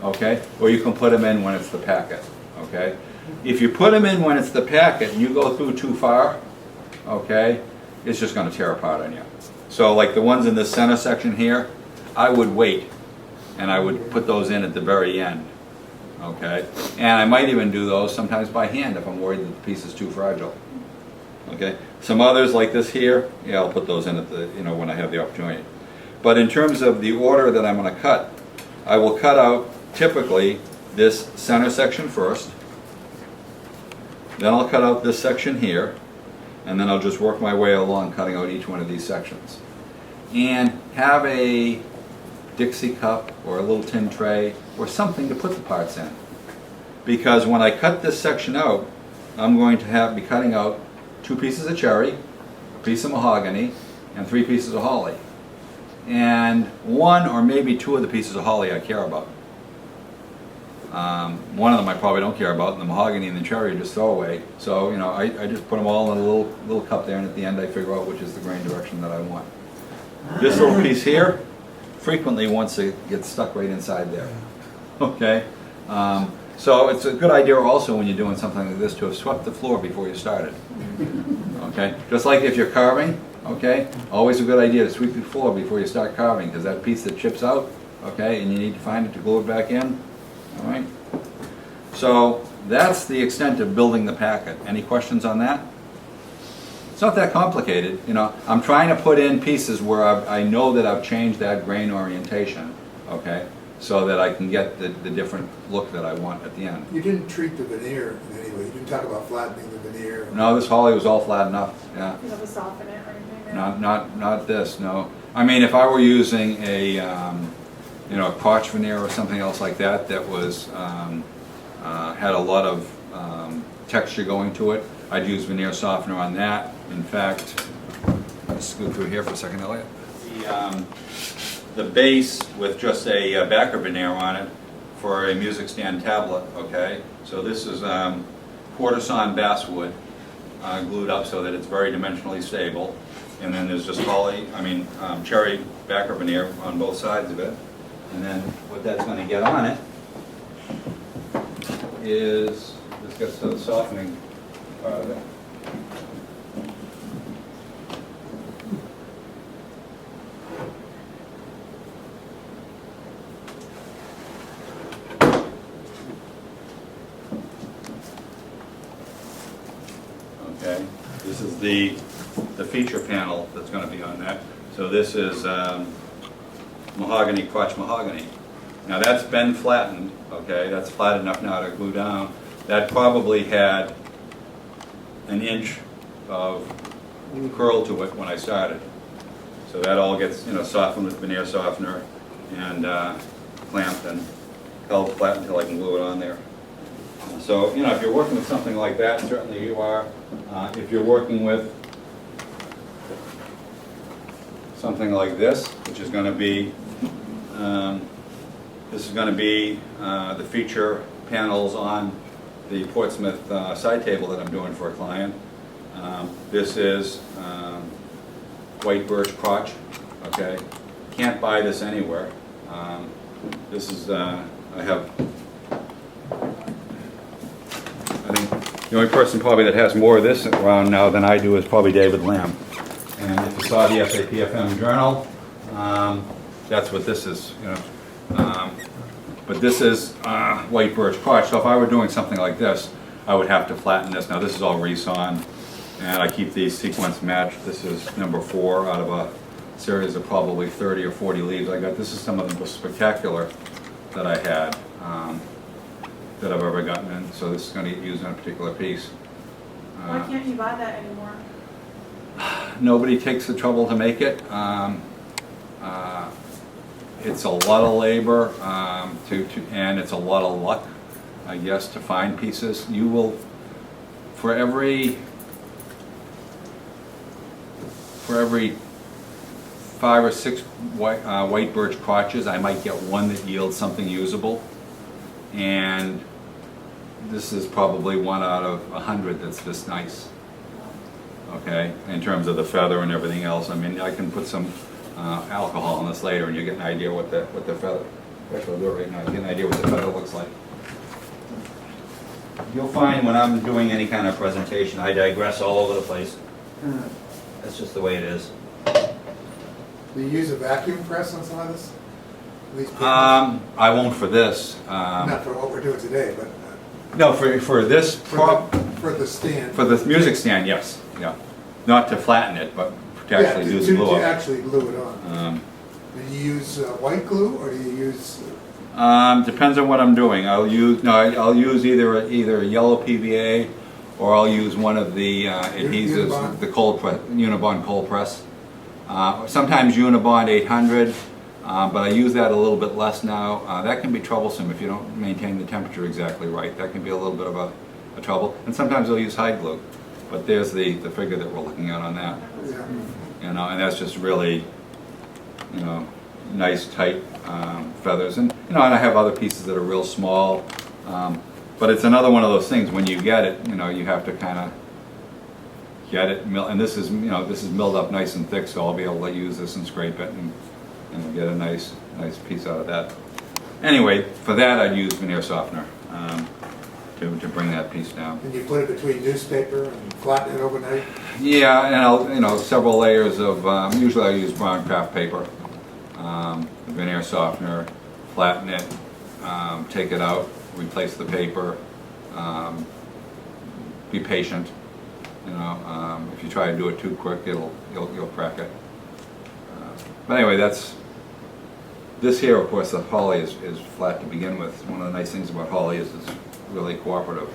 okay, or you can put them in when it's the packet, okay. If you put them in when it's the packet and you go through too far, okay, it's just going to tear apart on you. So like the ones in this center section here, I would wait and I would put those in at the very end, okay, and I might even do those sometimes by hand if I'm worried that the piece is too fragile. Okay, some others like this here, yeah, I'll put those in at the, you know, when I have the opportunity. But in terms of the order that I'm going to cut, I will cut out typically this center section first, then I'll cut out this section here, and then I'll just work my way along cutting out each one of these sections. And have a Dixie cup or a little tin tray or something to put the parts in. Because when I cut this section out, I'm going to be cutting out 2 pieces of cherry, a piece of mahogany, and 3 pieces of holly. And 1 or maybe 2 of the pieces of holly I care about. One of them I probably don't care about, and the mahogany and the cherry are just throwaway. So, you know, I just put them all in a little cup there, and at the end I figure out which is the grain direction that I want. This little piece here, frequently once it gets stuck right inside there. Okay? So it's a good idea also when you're doing something like this to have swept the floor before you started. Okay, just like if you're carving, okay, always a good idea to sweep the floor before you start carving, because that piece that chips out, okay, and you need to find it to glue it back in. All right. So that's the extent of building the packet. Any questions on that? It's not that complicated, you know. I'm trying to put in pieces where I know that I've changed that grain orientation, okay, so that I can get the different look that I want at the end. You didn't treat the veneer in any way. You didn't talk about flattening the veneer. No, this holly was all flat enough. Yeah. You have to soften it or anything? Not this. No. I mean, if I were using a you know, a crotch veneer or something else like that that was had a lot of texture going to it, I'd use veneer softener on that. In fact, let's go through here for a second, Elliot. The base with just a backer veneer on it for a music stand tablet, okay? So this is quarter sawn basswood glued up so that it's very dimensionally stable. And then there's just cherry backer veneer on both sides of it. And then what that's going to get on it is, this gets to the softening part of it. Okay, this is the feature panel that's going to be on that. So this is mahogany, crotch mahogany. Now that's been flattened, okay, that's flat enough now to glue down. That probably had an inch of curl to it when I started. So that all gets, softened with veneer softener and clamped and held flat until I can glue it on there. So, if you're working with something like that, certainly you are. If you're working with something like this, which is going to be, the feature panels on the Portsmouth side table that I'm doing for a client. This is white birch crotch, okay? Can't buy this anywhere. This is, I think the only person probably that has more of this around now than I do is probably David Lamb. And if you saw the SAPFM journal, that's what this is, but this is white birch crotch, so if I were doing something like this, I would have to flatten this. Now this is all resawn, and I keep these sequence matched. This is number 4 out of a series of probably 30 or 40 leaves I got. This is some of the most spectacular that I had, that I've ever gotten in, so this is going to get used on a particular piece. Why can't you buy that anymore? Nobody takes the trouble to make it. It's a lot of labor, and it's a lot of luck, I guess, to find pieces. You will, for every 5 or 6 white birch crotches, I might get one that yields something usable, and this is probably 1 out of 100 that's this nice. Okay, in terms of the feather and everything else. I mean, I can put some alcohol on this later, and you get an idea what the feather. Actually, I'll do it right now. You get an idea what the feather looks like. You'll find when I'm doing any kind of presentation, I digress all over the place. That's just the way it is. Do you use a vacuum press on some of this? These panels? I won't for this. Not for what we're doing today, but No, for this prop, for the stand. for the music stand, yes, yeah. Not to flatten it, but to actually do the glue To up. actually glue it on. Do you use white glue or do you use? Depends on what I'm doing. I'll use either yellow PVA, or I'll use one of the adhesives, Unibond? the Unibond cold press. Sometimes Unibond 800, but I use that a little bit less now. That can be troublesome if you don't maintain the temperature exactly right. That can be a little bit of a trouble. And sometimes I'll use hide glue, but there's the figure that we're looking at on that. Yeah. And that's just really, nice tight feathers. And and I have other pieces that are real small, but it's another one of those things. When you get it, you have to kind of get it milled. And this is milled up nice and thick, so I'll be able to use this and scrape it and get a nice piece out of that. Anyway, for that I'd use veneer softener to bring that piece down. And you put it between newspaper and flatten it overnight? Yeah, and I'll several layers of, usually I use brown craft paper, veneer softener, flatten it, take it out, replace the paper, be patient. If you try to do it too quick, you'll crack it. But anyway, this here, of course, the holly is flat to begin with. One of the nice things about holly is it's really cooperative.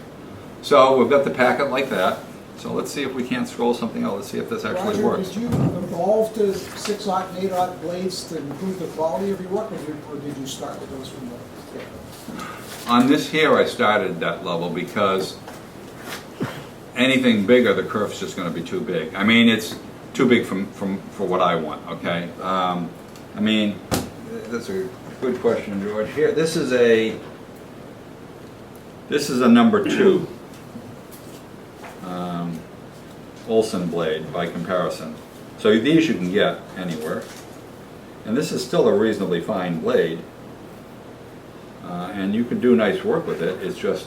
So we've got the packet like that. So let's see if we can't scroll something out. Let's see if this actually Roger, works. did you evolve to 6/0 and 8/0 blades to improve the quality of your work, or did you start with those from the get-go? On this here, I started that level because anything bigger, the curve's just going to be too big. I mean, it's too big for what I want. Okay. I mean, that's a good question, George. Here, this is a number 2 Olson blade by comparison. So these you can get anywhere, and this is still a reasonably fine blade, and you can do nice work with it. It's just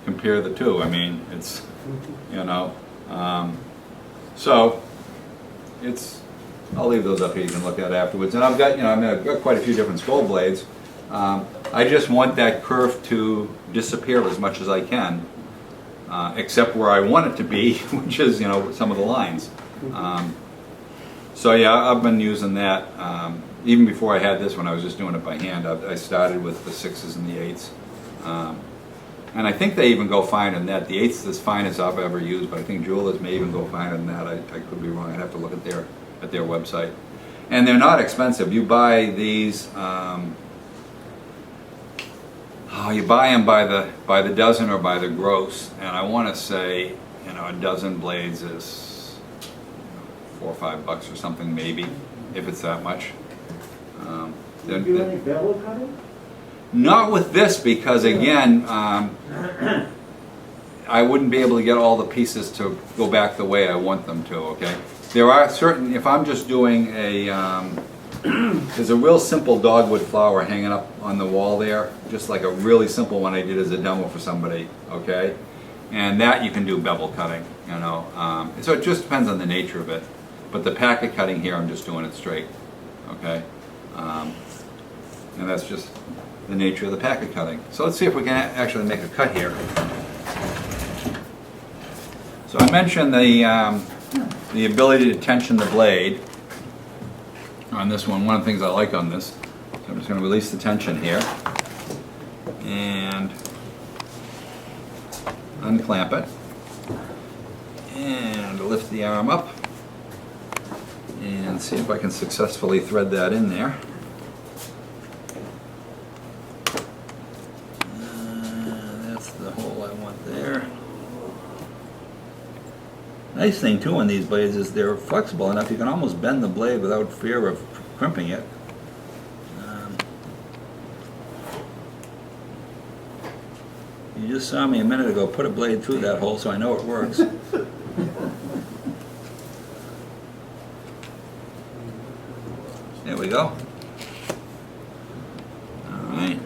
compare the two. I mean, it's so it's. I'll leave those up here. You can look at afterwards. And I've got quite a few different scroll blades. I just want that curve to disappear as much as I can, except where I want it to be, which is some of the lines. So yeah, I've been using that even before I had this one. I was just doing it by hand. I started with the 6s and the 8s, And I think they even go finer than that. The 1/8 is as fine as I've ever used, but I think jewelers may even go finer than that. I could be wrong. I'd have to look at their website. And they're not expensive. You buy these, you buy them by the dozen or by the gross. And I want to say, a dozen blades is $4 or $5 or something, maybe, if it's that much. Do you do any bevel cutting? Not with this, because again, I wouldn't be able to get all the pieces to go back the way I want them to, okay? There are certain, if I'm just doing there's a real simple dogwood flower hanging up on the wall there, just like a really simple one I did as a demo for somebody, okay? And that you can do bevel cutting, so it just depends on the nature of it. But the packet cutting here, I'm just doing it straight, okay? And that's just the nature of the packet cutting. So let's see if we can actually make a cut here. So I mentioned the ability to tension the blade on this one. One of the things I like on this. So I'm just going to release the tension here and unclamp it and lift the arm up and see if I can successfully thread that in there. That's the hole I want there. Nice thing too on these blades is they're flexible enough you can almost bend the blade without fear of crimping it. You just saw me a minute ago put a blade through that hole, so I know it works. There we go. All right.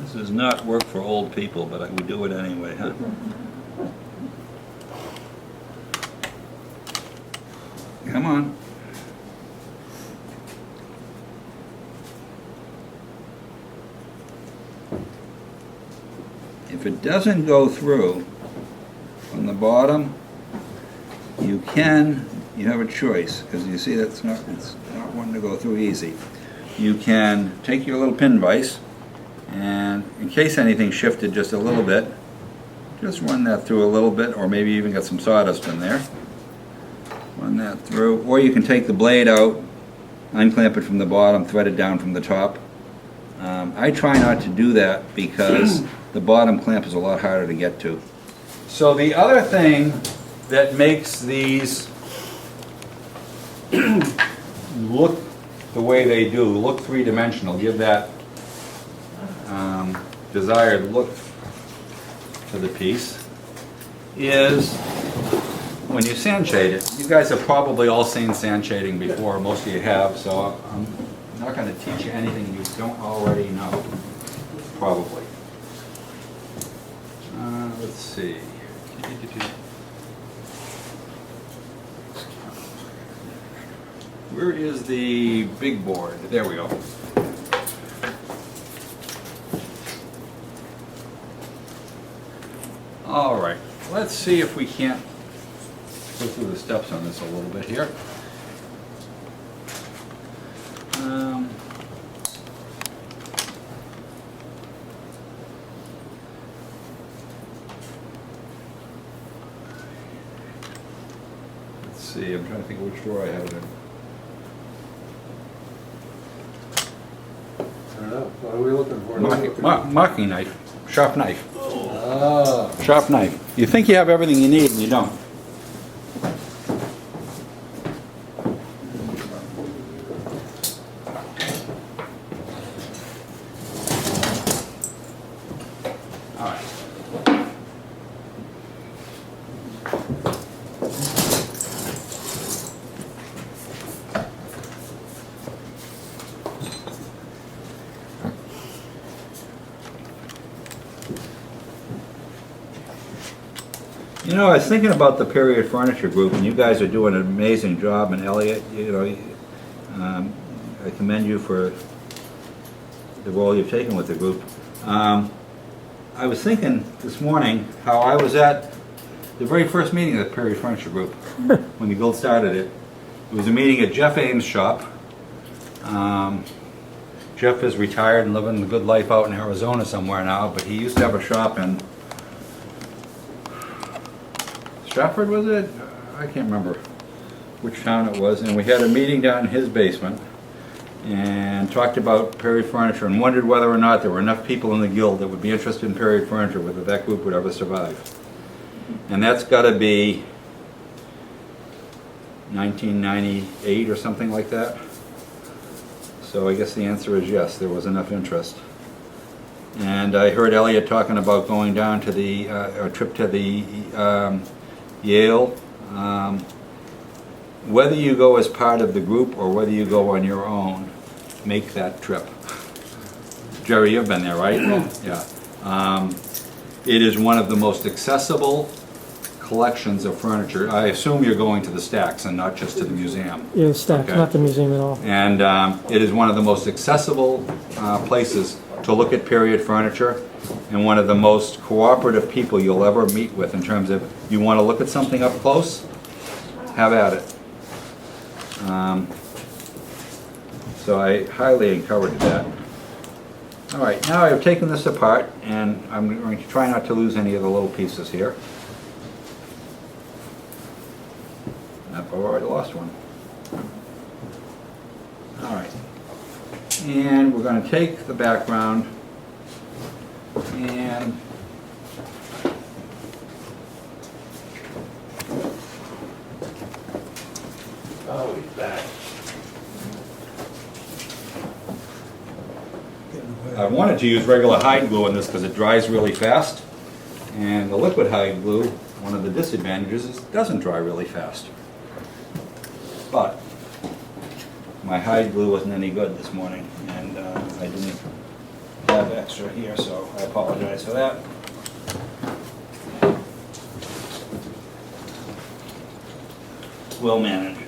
This does not work for old people, but we do it anyway, huh? Come on. If it doesn't go through from the bottom, you have a choice, because you see it's not wanting to go through easy. You can take your little pin vise, and in case anything shifted just a little bit, just run that through a little bit, or maybe even get some sawdust in there. Run that through, or you can take the blade out, unclamp it from the bottom, thread it down from the top. I try not to do that because the bottom clamp is a lot harder to get to. So the other thing that makes these look the way they do, look three-dimensional, give that desired look to the piece, is when you sand shade it. You guys have probably all seen sand shading before, most of you have, so I'm not going to teach you anything you don't already know, probably. Let's see. Where is the big board? There we go. All right, let's see if we can't go through the steps on this a little bit here. Let's see, I'm trying to think of which drawer I have it in. I don't know, what are we looking for? Marking knife, sharp knife. Ah, Sharp knife. You think you have everything you need and you don't. All right. I was thinking about the Period Furniture Group, and you guys are doing an amazing job, and Elliot, I commend you for the role you've taken with the group. I was thinking this morning how I was at the very first meeting of the Period Furniture Group when the guild started it. It was a meeting at Jeff Ames' shop. Jeff is retired and living the good life out in Arizona somewhere now, but he used to have a shop in Stratford, was it? I can't remember which town it was, and we had a meeting down in his basement and talked about period furniture and wondered whether or not there were enough people in the guild that would be interested in period furniture, whether that group would ever survive. And that's got to be 1998 or something like that. So I guess the answer is yes, there was enough interest. And I heard Elliot talking about going down to a trip to the Yale. Whether you go as part of the group or whether you go on your own, make that trip. Jerry, you've been there, right? Yeah. It is one of the most accessible collections of furniture. I assume you're going to the stacks and not just to the museum. Yeah, stacks, Okay. not the museum at all. And it is one of the most accessible places to look at period furniture, and one of the most cooperative people you'll ever meet with in terms of, you want to look at something up close? Have at it. So I highly encourage that. All right, now I've taken this apart, and I'm going to try not to lose any of the little pieces here. I've already lost one. All right. And we're going to take the background and Oh, he's back. I wanted to use regular hide glue in this because it dries really fast. And the liquid hide glue, one of the disadvantages is it doesn't dry really fast. But my hide glue wasn't any good this morning, and I didn't have extra here, so I apologize for that. We'll manage.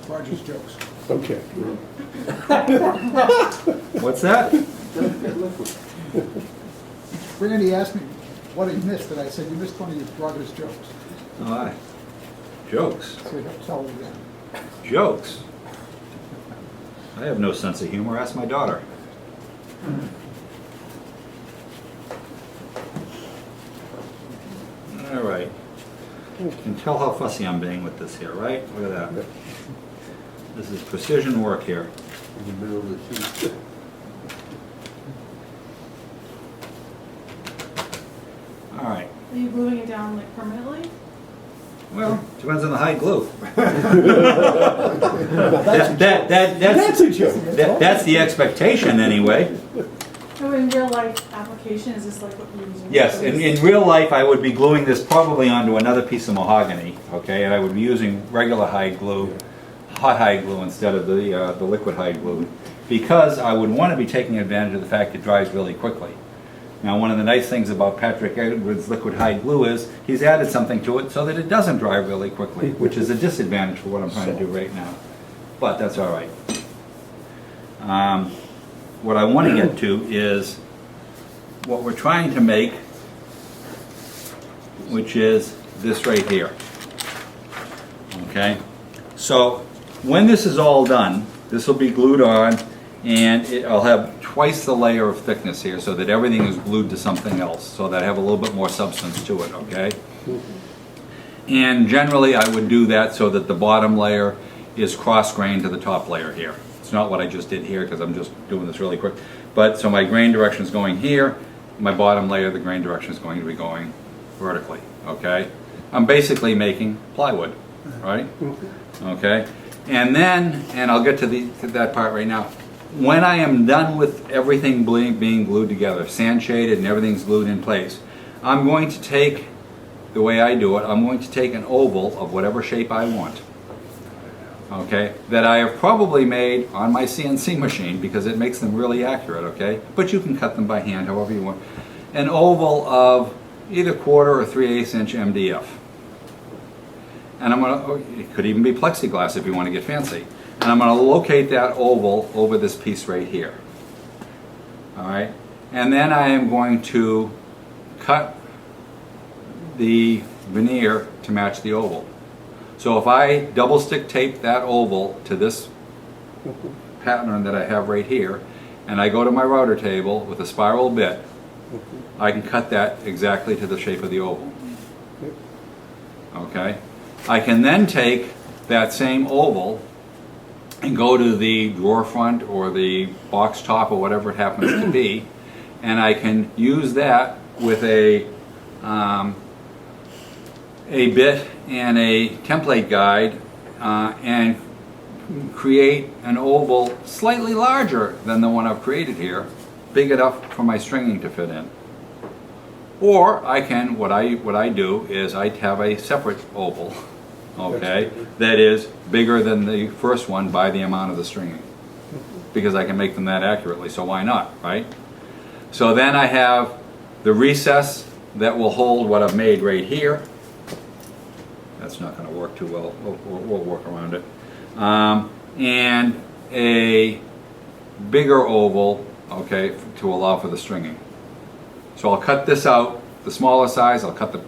Roger's jokes. Okay. What's that? Randy asked me what he missed, and I said, you missed one of your brother's jokes. Oh, aye. Jokes. So he'll tell it again. Jokes? I have no sense of humor. Ask my daughter. All right. You can tell how fussy I'm being with this here, right? Look at that. This is precision work here. In the middle of the sheet. All right. Are you gluing it down like permanently? Well, depends on the hide glue. That's a joke. That's the expectation anyway. So in real life application, is this like what you're using? Yes, in real life, I would be gluing this probably onto another piece of mahogany, okay? And I would be using regular hide glue, hot hide glue instead of the liquid hide glue, because I would want to be taking advantage of the fact it dries really quickly. Now, one of the nice things about Patrick Edwards' liquid hide glue is he's added something to it so that it doesn't dry really quickly, which is a disadvantage for what I'm trying to do right now. But that's all right. What I want to get to is what we're trying to make, which is this right here. Okay? So when this is all done, this will be glued on, and I'll have twice the layer of thickness here so that everything is glued to something else, so that I have a little bit more substance to it, okay? And generally I would do that so that the bottom layer is cross-grained to the top layer here. It's not what I just did here because I'm just doing this really quick. But so my grain direction is going here, my bottom layer, the grain direction is going to be going vertically, okay? I'm basically making plywood, right? Okay? And then, and I'll get to that part right now, when I am done with everything being glued together, sand shaded and everything's glued in place, I'm going to take the way I do it, I'm going to take an oval of whatever shape I want. Okay, that I have probably made on my CNC machine because it makes them really accurate, okay? But you can cut them by hand however you want. An oval of either 1/4 or 3/8 inch MDF. And I'm gonna, it could even be plexiglass if you want to get fancy. And I'm gonna locate that oval over this piece right here. All right, and then I am going to cut the veneer to match the oval. So if I double stick tape that oval to this pattern that I have right here, and I go to my router table with a spiral bit, I can cut that exactly to the shape of the oval. Okay? I can then take that same oval and go to the drawer front or the box top or whatever it happens to be, and I can use that with a bit and a template guide and create an oval slightly larger than the one I've created here, big enough for my stringing to fit in. Or I can, what I do is I have a separate oval, okay, that is bigger than the first one by the amount of the stringing, because I can make them that accurately, so why not, right? So then I have the recess that will hold what I've made right here. That's not going to work too well. We'll work around it. And a bigger oval, okay, to allow for the stringing. So I'll cut this out, the smaller size. I'll cut the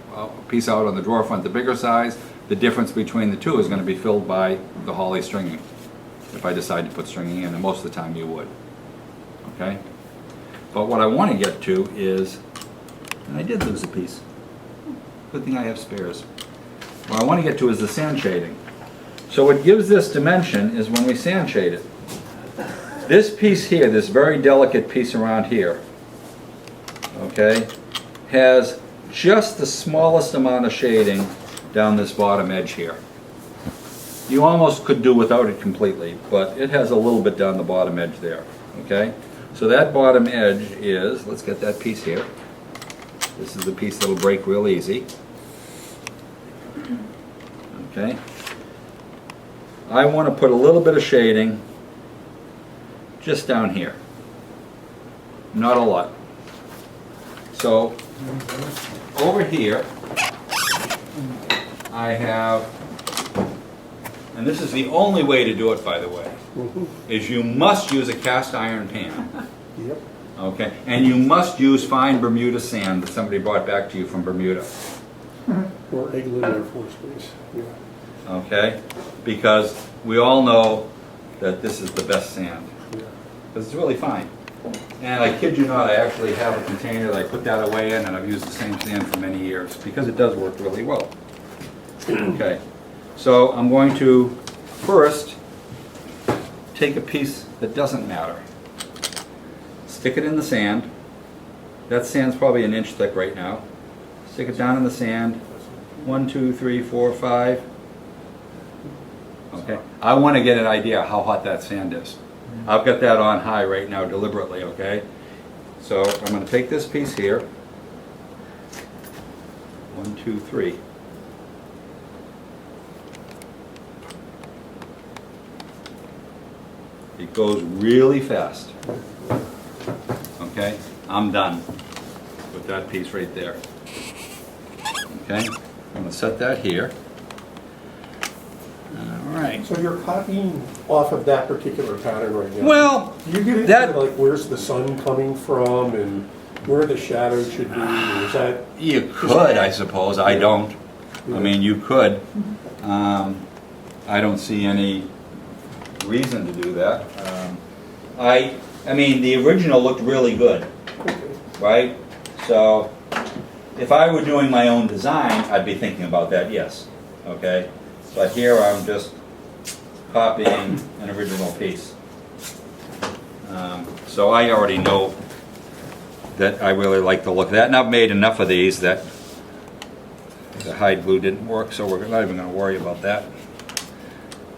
piece out on the drawer front, the bigger size. The difference between the two is going to be filled by the holly stringing, if I decide to put stringing in, and most of the time you would. Okay? But what I want to get to is, and I did lose a piece. Good thing I have spares. What I want to get to is the sand shading. So what gives this dimension is when we sand shade it. This piece here, this very delicate piece around here, okay, has just the smallest amount of shading down this bottom edge here. You almost could do without it completely, but it has a little bit down the bottom edge there, okay? So that bottom edge is, let's get that piece here. This is the piece that'll break real easy. Okay. I want to put a little bit of shading just down here. Not a lot. So over here I have, and this is the only way to do it, by the way, is you must use a cast iron pan. Yep. Okay, and you must use fine Bermuda sand that somebody brought back to you from Bermuda. Or England Air Force Base. Yeah. Okay, because we all know that this is the best sand. Yeah. Because it's really fine. And I kid you not, I actually have a container that I put that away in, and I've used the same sand for many years because it does work really well. Okay, so I'm going to first take a piece that doesn't matter. Stick it in the sand. That sand's probably an inch thick right now. Stick it down in the sand. 1, 2, 3, 4, 5. Okay. I want to get an idea how hot that sand is. I've got that on high right now deliberately, okay? So I'm going to take this piece here. 1, 2, 3. It goes really fast. Okay? I'm done with that piece right there. Okay? I'm going to set that here. All right. So you're copying off of that particular pattern right now? Well, Do you get into that- like where's the sun coming from and where the shadow should be? Is that you could, I suppose. I don't. I mean, you could. I don't see any reason to do that. I mean, the original looked really good, right? So, if I were doing my own design, I'd be thinking about that, yes. Okay? But here I'm just copying an original piece. So I already know that I really like the look of that, and I've made enough of these that the hide glue didn't work, so we're not even going to worry about that.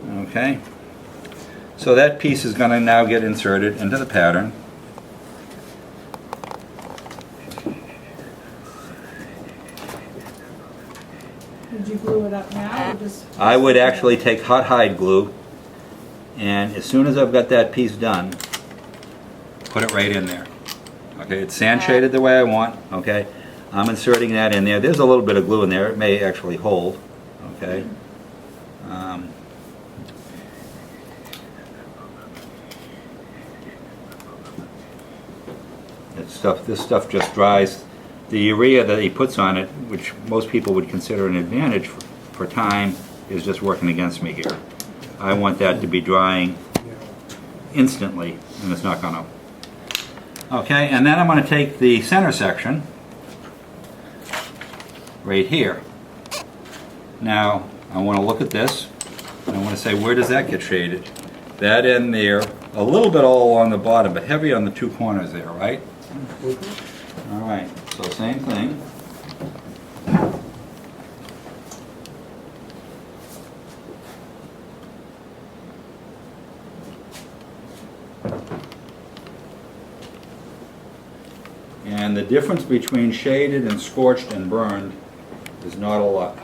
Okay? So that piece is going to now get inserted into the pattern. glue it up now, or just? I would actually take hot hide glue, and as soon as I've got that piece done, put it right in there. Okay, it's sand shaded the way I want, okay? I'm inserting that in there. There's a little bit of glue in there. It may actually hold, okay? This stuff just dries. The urea that he puts on it, which most people would consider an advantage for time, is just working against me here. I want that to be drying instantly, and it's not gonna. Okay, and then I'm gonna take the center section right here. Now, I wanna look at this, and I wanna say, where does that get shaded? That in there, a little bit all along the bottom, but heavy on the two corners there, right? All right, so same thing. And the difference between shaded and scorched and burned is not a lot.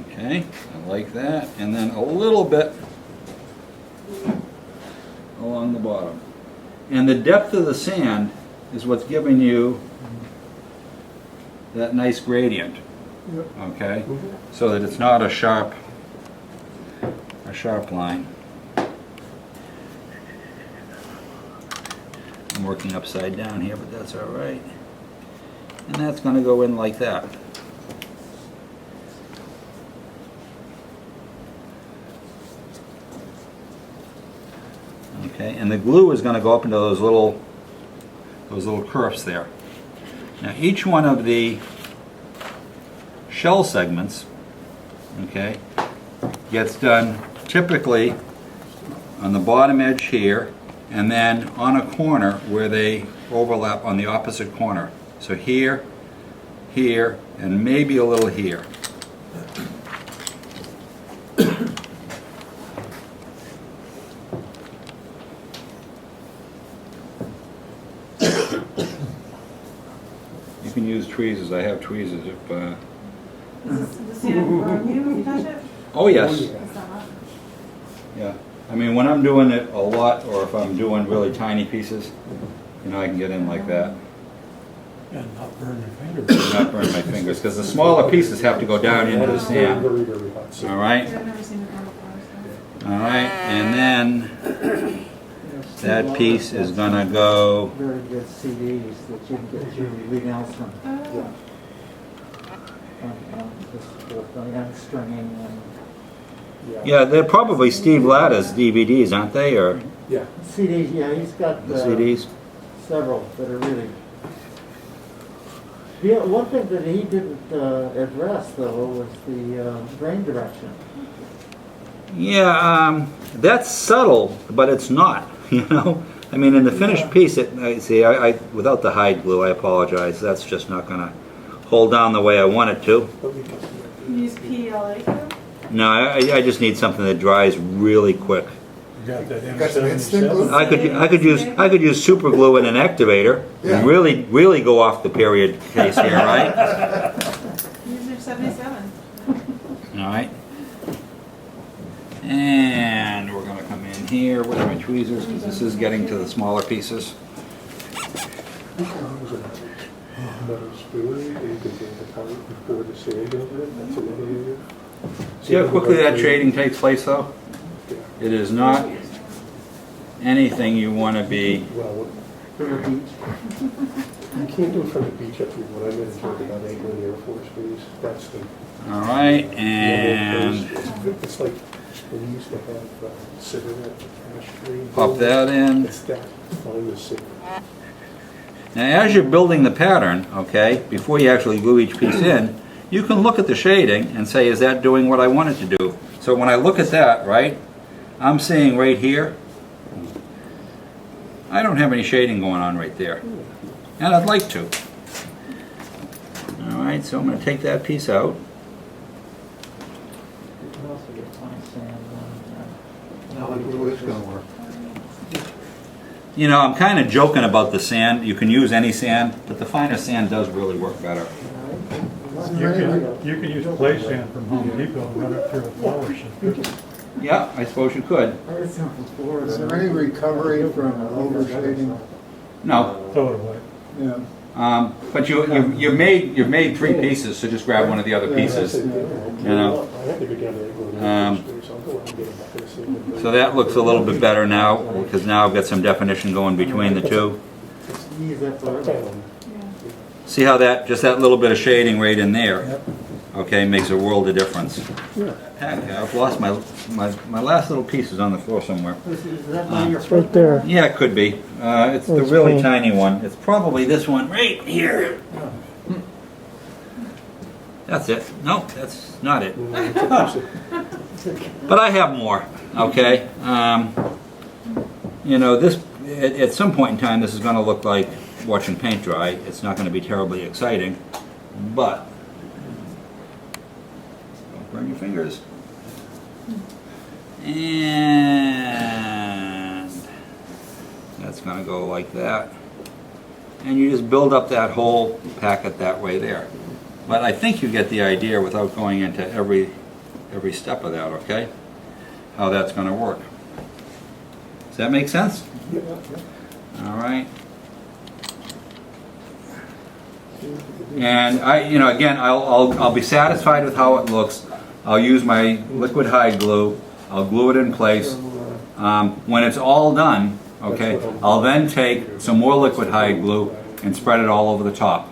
Okay, I like that. And then a little bit along the bottom. And the depth of the sand is what's giving you that nice gradient. Okay? So that it's not a sharp line. I'm working upside down here, but that's all right. And that's going to go in like that. Okay, and the glue is going to go up into those little curves there. Now each one of the shell segments, okay, gets done typically on the bottom edge here, and then on a corner where they overlap on the opposite corner. So here, here, and maybe a little here. You can use tweezers. I have tweezers if. Does the sand burn you when you touch it? Oh yes. It's not hot. Yeah. I mean, when I'm doing it a lot, or if I'm doing really tiny pieces, you know, I can get in like that. And not burn your fingers. Not burn my fingers, because the smaller pieces have to go down into the sand. Very, very hot. So All right. I've never seen it burn before, so. All right, and then that piece is gonna go. Very good CDs that you can get through Lee Nelson. Oh. This whole thing, and stringing and Yeah, they're probably Steve Ladder's DVDs, aren't they, or yeah. CDs. Yeah, he's got the CDs? several that are really. Yeah, one thing that he didn't address though was the grain direction. Yeah, that's subtle, but it's not. You know, I mean, in the finished piece, I without the hide glue, I apologize. That's just not gonna hold down the way I want it to. You use PLA too? No, I just need something that dries really quick. You got that Got some instant glue? M77? I could use super glue and an activator Yeah. and really go off the period case here, right? Use your 77. All right. And we're gonna come in here with my tweezers because this is getting to the smaller pieces. Metal spoon, and you can bring the color before the sand over it. That's another area. See how quickly that shading takes place, though? It is not anything you want to be. Well, For the beach. you can't do it from the beach up here. When I'm in Georgia, about England Air Force Base, that's the. All right, and It's like when we used to have cigarette ashtray. pop that in. It's that fine as cigarette. Now, as you're building the pattern, okay, before you actually glue each piece in, you can look at the shading and say, is that doing what I want it to do? So when I look at that, right, I'm seeing right here, I don't have any shading going on right there. And I'd like to. All right, so I'm going to take that piece out. You can also get fine sand on How is this gonna work? You know, I'm kind of joking about the sand. You can use any sand, but the finer sand does really work better. You can use play sand from Home Depot and run it through a flour sieve. Yeah, I suppose you could. I was in Florida. Is there any recovery from overshading? No. Throw it away. Yeah. But you've made three pieces, so just grab one of the other pieces. You know. So that looks a little bit better now, because now I've got some definition going between the two. Use that for everything. See how that, just that little bit of shading right in there, okay, makes a world of difference. Heck, I've lost my last little piece is on the floor somewhere. Is that by your It's right there. Yeah, it could be. It's the It's really clean. tiny one. It's probably this one right here. That's it. No, that's not it. But I have more, okay? You know, this, at some point in time, this is going to look like watching paint dry. It's not going to be terribly exciting, but don't burn your fingers. And that's going to go like that. And you just build up that whole packet that way there. But I think you get the idea without going into every step of that, okay? How that's going to work. Does that make sense? All right. And again, I'll be satisfied with how it looks. I'll use my liquid hide glue. I'll glue it in place. When it's all done, okay, I'll then take some more liquid hide glue and spread it all over the top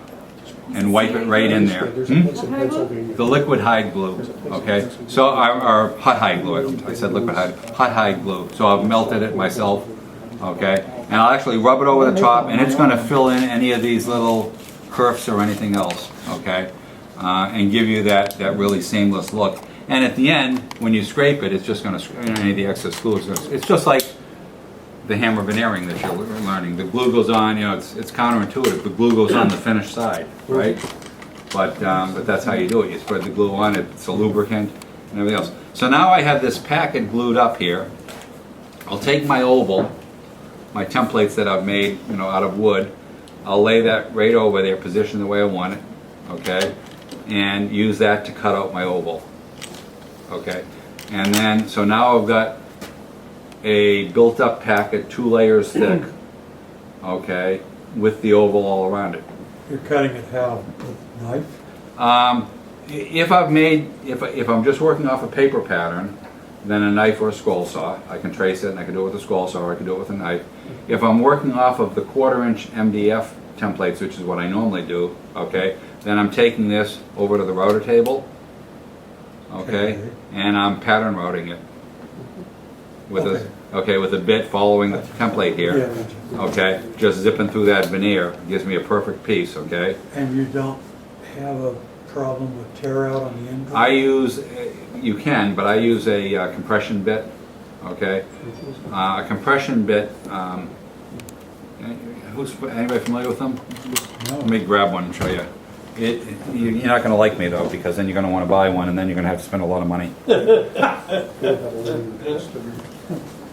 and wipe it right in there. The liquid hide glue, okay? So, or hot hide glue, I said liquid hide, hot hide glue. So I've melted it myself, okay? And I'll actually rub it over the top, and it's gonna fill in any of these little kerfs or anything else, okay? And give you that really seamless look. And at the end, when you scrape it, it's just gonna, any of the excess glue is gonna, it's just like the hammer veneering that you're learning. The glue goes on, you know, it's counterintuitive. The glue goes on the finished side, right? But that's how you do it. You spread the glue on, it's a lubricant and everything else. So now I have this packet glued up here. I'll take my oval, my templates that I've made, you know, out of wood. I'll lay that right over there, position the way I want it, okay? And use that to cut out my oval, okay? And then, so now I've got a built-up packet, 2 layers thick, okay, with the oval all around it. You're cutting it how? With a knife? If I'm just working off a paper pattern, then a knife or a scroll saw. I can trace it, and I can do it with a scroll saw, or I can do it with a knife. If I'm working off of the 1/4" MDF templates, which is what I normally do, okay, then I'm taking this over to the router table, okay, and I'm pattern routing it with with a bit following the template here, okay, just zipping through that veneer gives me a perfect piece, okay. And you don't have a problem with tear out on the end? I use, you can, but I use a compression bit, okay? A compression bit, anybody familiar with them? No. Let me grab one and show you. You're not going to like me though, because then you're going to want to buy one and then you're going to have to spend a lot of money.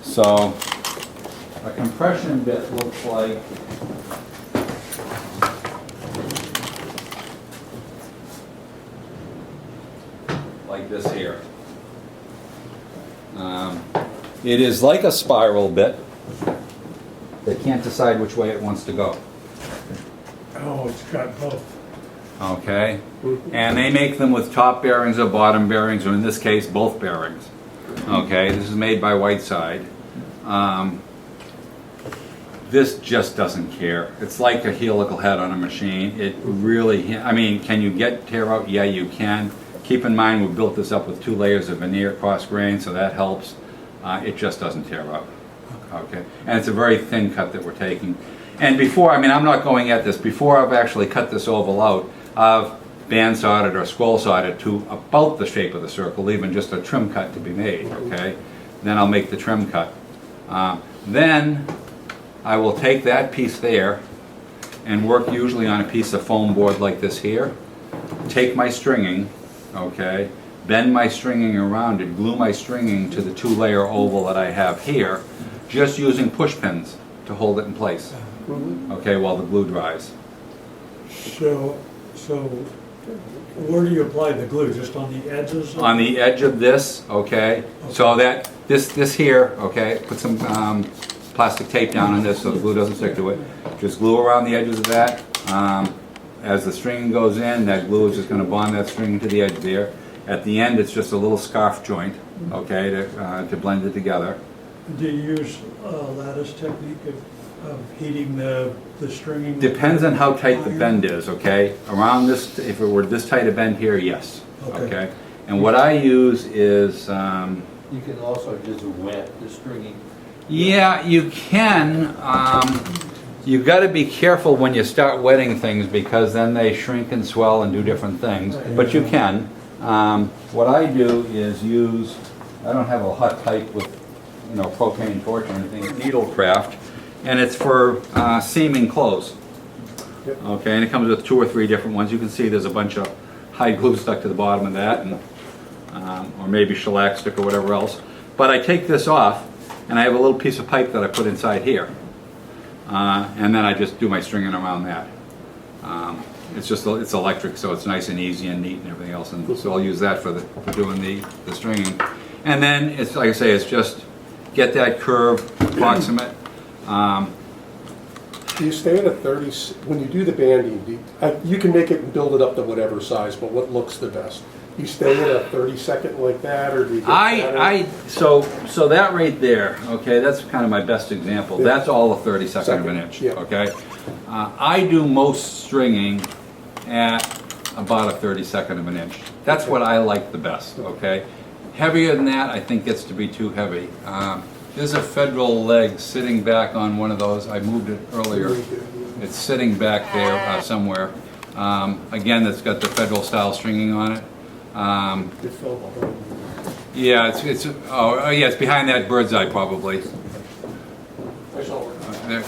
So, a compression bit looks like this here. It is like a spiral bit that can't decide which way it wants to go. Oh, it's got both. Okay? And they make them with top bearings or bottom bearings, or in this case, both bearings. Okay? This is made by Whiteside. This just doesn't care. It's like a helical head on a machine. It really, I mean, can you get tear out? Yeah, you can. Keep in mind, we built this up with 2 layers of veneer cross grain, so that helps. It just doesn't tear up. Okay? And it's a very thin cut that we're taking. And before, I mean, I'm not going at this, before I've actually cut this oval out, I've bandsawed it or scroll sawed it to about the shape of the circle, leaving just a trim cut to be made, okay? Then I'll make the trim cut. Then I will take that piece there and work usually on a piece of foam board like this here. Take my stringing, okay, bend my stringing around it, glue my stringing to the 2-layer oval that I have here, just using push pins to hold it in place, Mhm. okay, while the glue dries. So where do you apply the glue? Just on the edges? On the edge of this, okay, so that, this here, okay, put some plastic tape down on this so the glue doesn't stick to it. Just glue around the edges of that. As the string goes in, that glue is just gonna bond that string to the edge there. At the end, it's just a little scarf joint, okay, to blend it together. Do you use a lattice technique of heating the stringing? Depends on how tight the bend is, okay? Around this, if it were this tight a bend here, yes, Okay. okay? And what I use is, You can also just wet the stringing. yeah, you can. You got to be careful when you start wetting things because then they shrink and swell and do different things. But you can. What I do is use, I don't have a hot pipe with, propane torch or anything, needle craft, and it's for seaming clothes. Yep. Okay, and it comes with 2 or 3 different ones. You can see there's a bunch of hide glue stuck to the bottom of that, and or maybe shellac stick or whatever else. But I take this off, and I have a little piece of pipe that I put inside here. And then I just do my stringing around that. It's electric, so it's nice and easy and neat and everything else, and so I'll use that for doing the stringing. And then it's like I say, it's just get that curve approximate. Do you stay at a 30, when you do the banding, you can make it and build it up to whatever size, but what looks the best? You stay at a 32nd like that, or do you get fatter? So that right there, okay, that's kind of my best example. Yeah. That's all a 32nd of an inch, Yeah. okay? I do most stringing at about a 32nd of an inch. That's what I like the best, okay? Heavier than that, I think gets to be too heavy. There's a Federal leg sitting back on one of those. I moved it earlier. It's sitting back there somewhere. Again, it's got the Federal style stringing on it. It fell behind. Yeah, it's behind that bird's eye probably. I saw it. There.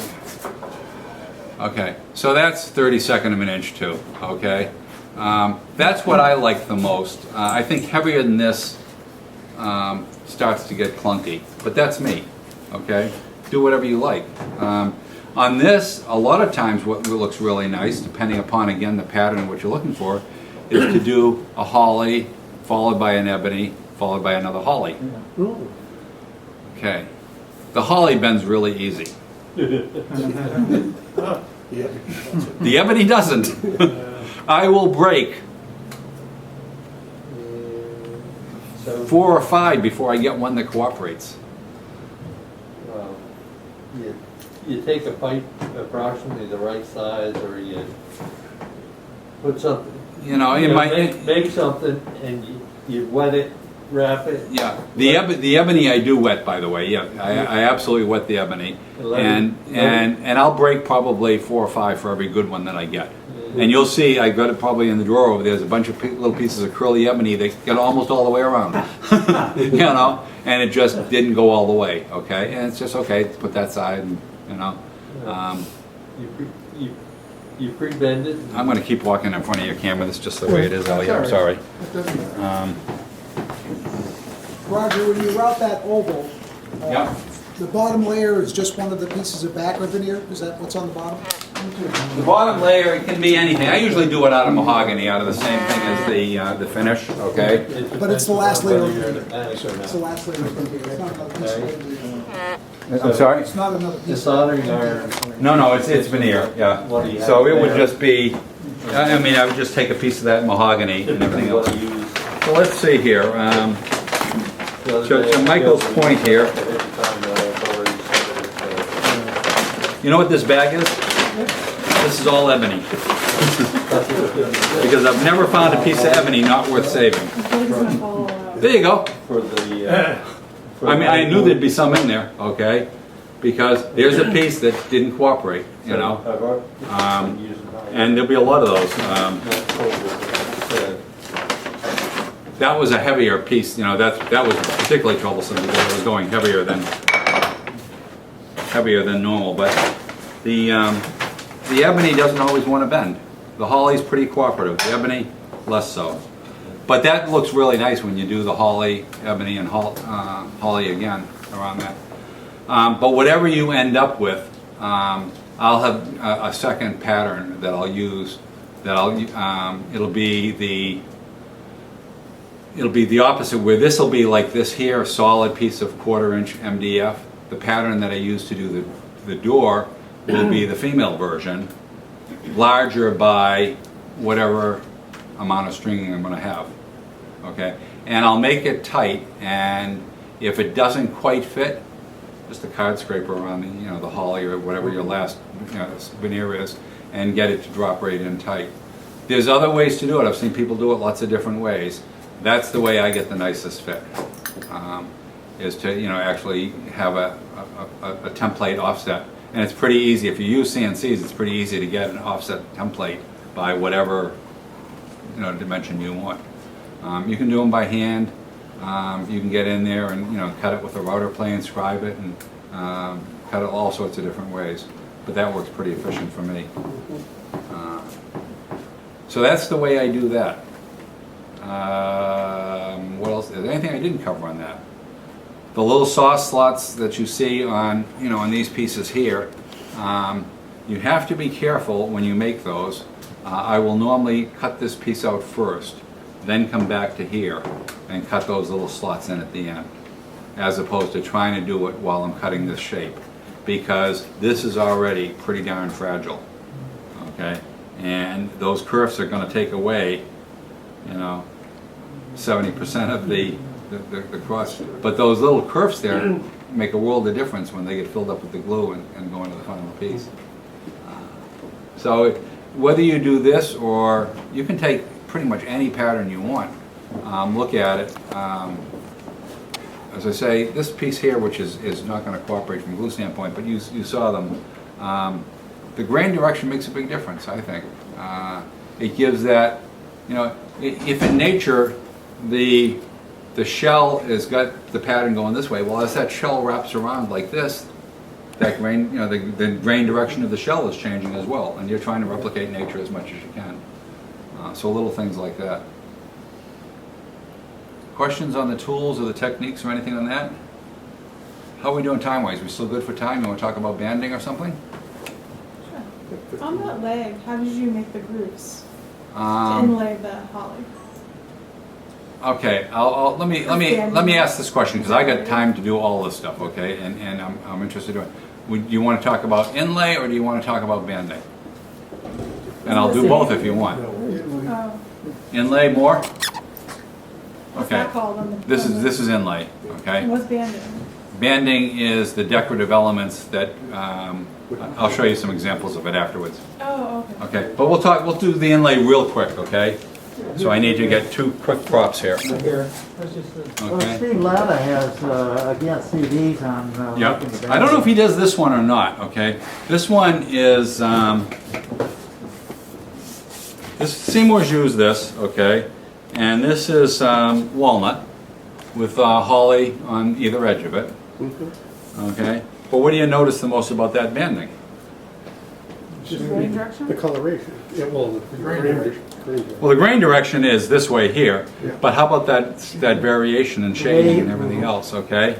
Okay, so that's 32nd of an inch too, okay? That's what I like the most. I think heavier than this starts to get clunky, but that's me, okay? Do whatever you like. On this, a lot of times what looks really nice, depending upon, again, the pattern and what you're looking for, is to do a holly, followed by an ebony, followed by another holly. Ooh. Okay. The holly bends really easy. Yeah. The ebony doesn't. I will break So, 4 or 5 before I get one that cooperates. well, you take a pipe approximately the right size, or you put something, You know, you in know, my make something and you wet it, wrap it. yeah, the ebony I do wet, by the way. Yeah, I absolutely wet the ebony, and I'll break probably 4 or 5 for every good one that I get. And you'll see, I got it probably in the drawer over there. There's a bunch of little pieces of curly ebony that get almost all the way around, you know, and it just didn't go all the way. Okay, and it's just okay. Put that side, and, you know. You pre-bend it. I'm going to keep walking in front of your camera. That's just the way it is, Ellie. I'm sorry. It doesn't matter. Um, Roger, when you route that oval, yeah. the bottom layer is just one of the pieces of backer veneer? Is that what's on the bottom? The bottom layer, it can be anything. I usually do it out of mahogany, out of the same thing as the finish, okay? But it's the last layer of Whether veneer. you're attic or It's the not. last layer of veneer. It's not another piece of veneer. I'm sorry? It's not another The piece of soldering iron. No, it's veneer, yeah. What do you have So it would there? just be, I mean, I would just take a piece of that mahogany and everything else. What do you use? So let's see here. The other To day, Michael's the- point here. every time I've already said it, You know what this bag is? This is all ebony. Because I've never found a piece of ebony not worth saving. I feel like it's gonna fall out. There you go. for the. For I mean, I knew there'd be some in there, okay? Because there's a piece that didn't cooperate, you know? I've already. And there'll be a lot of those. That was a heavier piece, you know, that was particularly troublesome because it was going heavier than normal. But the ebony doesn't always want to bend. The holly's pretty cooperative. The ebony, less so. But that looks really nice when you do the holly, ebony, and holly again around that. But whatever you end up with, I'll have a second pattern that I'll use. It'll be the opposite, where this will be like this here, a solid piece of 1/4 inch MDF. The pattern that I use to do the door will be the female version, larger by whatever amount of stringing I'm going to have. Okay, and I'll make it tight, and if it doesn't quite fit, just a card scraper around the holly or whatever your last veneer is, and get it to drop right in tight. There's other ways to do it. I've seen people do it lots of different ways. That's the way I get the nicest fit. Is to actually have a template offset, and it's pretty easy. If you use CNCs, it's pretty easy to get an offset template by whatever dimension you want. You can do them by hand. You can get in there and cut it with a router plane, scribe it, and cut it all sorts of different ways. But that works pretty efficient for me. So that's the way I do that. What else? Is there anything I didn't cover on that? The little saw slots that you see on on these pieces here, you have to be careful when you make those. I will normally cut this piece out first, then come back to here and cut those little slots in at the end, as opposed to trying to do it while I'm cutting this shape, because this is already pretty darn fragile. Okay, and those kerfs are going to take away 70% of the cross, but those little kerfs there make a world of difference when they get filled up with the glue and go into the final piece. So whether you do this, or you can take pretty much any pattern you want, look at it. As I say, this piece here, which is not going to cooperate from a glue standpoint, but you saw them. The grain direction makes a big difference, I think. It gives that, if in nature the shell has got the pattern going this way, well, as that shell wraps around like this, that grain, the grain direction of the shell is changing as well, and you're trying to replicate nature as much as you can. So little things like that. Questions on the tools or the techniques or anything on that? How are we doing time-wise? We still good for time? You want to talk about banding or something? Sure. On that leg, how did you make the grooves to inlay the holly? Okay, let me ask this question, because I got time to do all this stuff. Okay, and I'm interested in it. Do you want to talk about inlay, or do you want to talk about banding? And I'll do both if you want. Oh, Inlay more? what's Okay. that called on the? This is inlay. Okay. And what's banding? Banding is the decorative elements that I'll show you some examples of it afterwards. Oh, okay. Okay, but we'll do the inlay real quick. Okay. So I need to get 2 quick props here. Here. Well, Okay. Steve Latta has, again, CDs on. Yep. looking at I don't know if he does this one or not. Okay. This one is this Seymour's used this. Okay, and this is walnut with holly on either edge of it. Okay. But what do you notice the most about that banding? Just Grain direction? the coloration. Yeah, well, the grain direction. Well, the grain direction is this way here, Yeah. but how about that variation in shading and everything else, okay?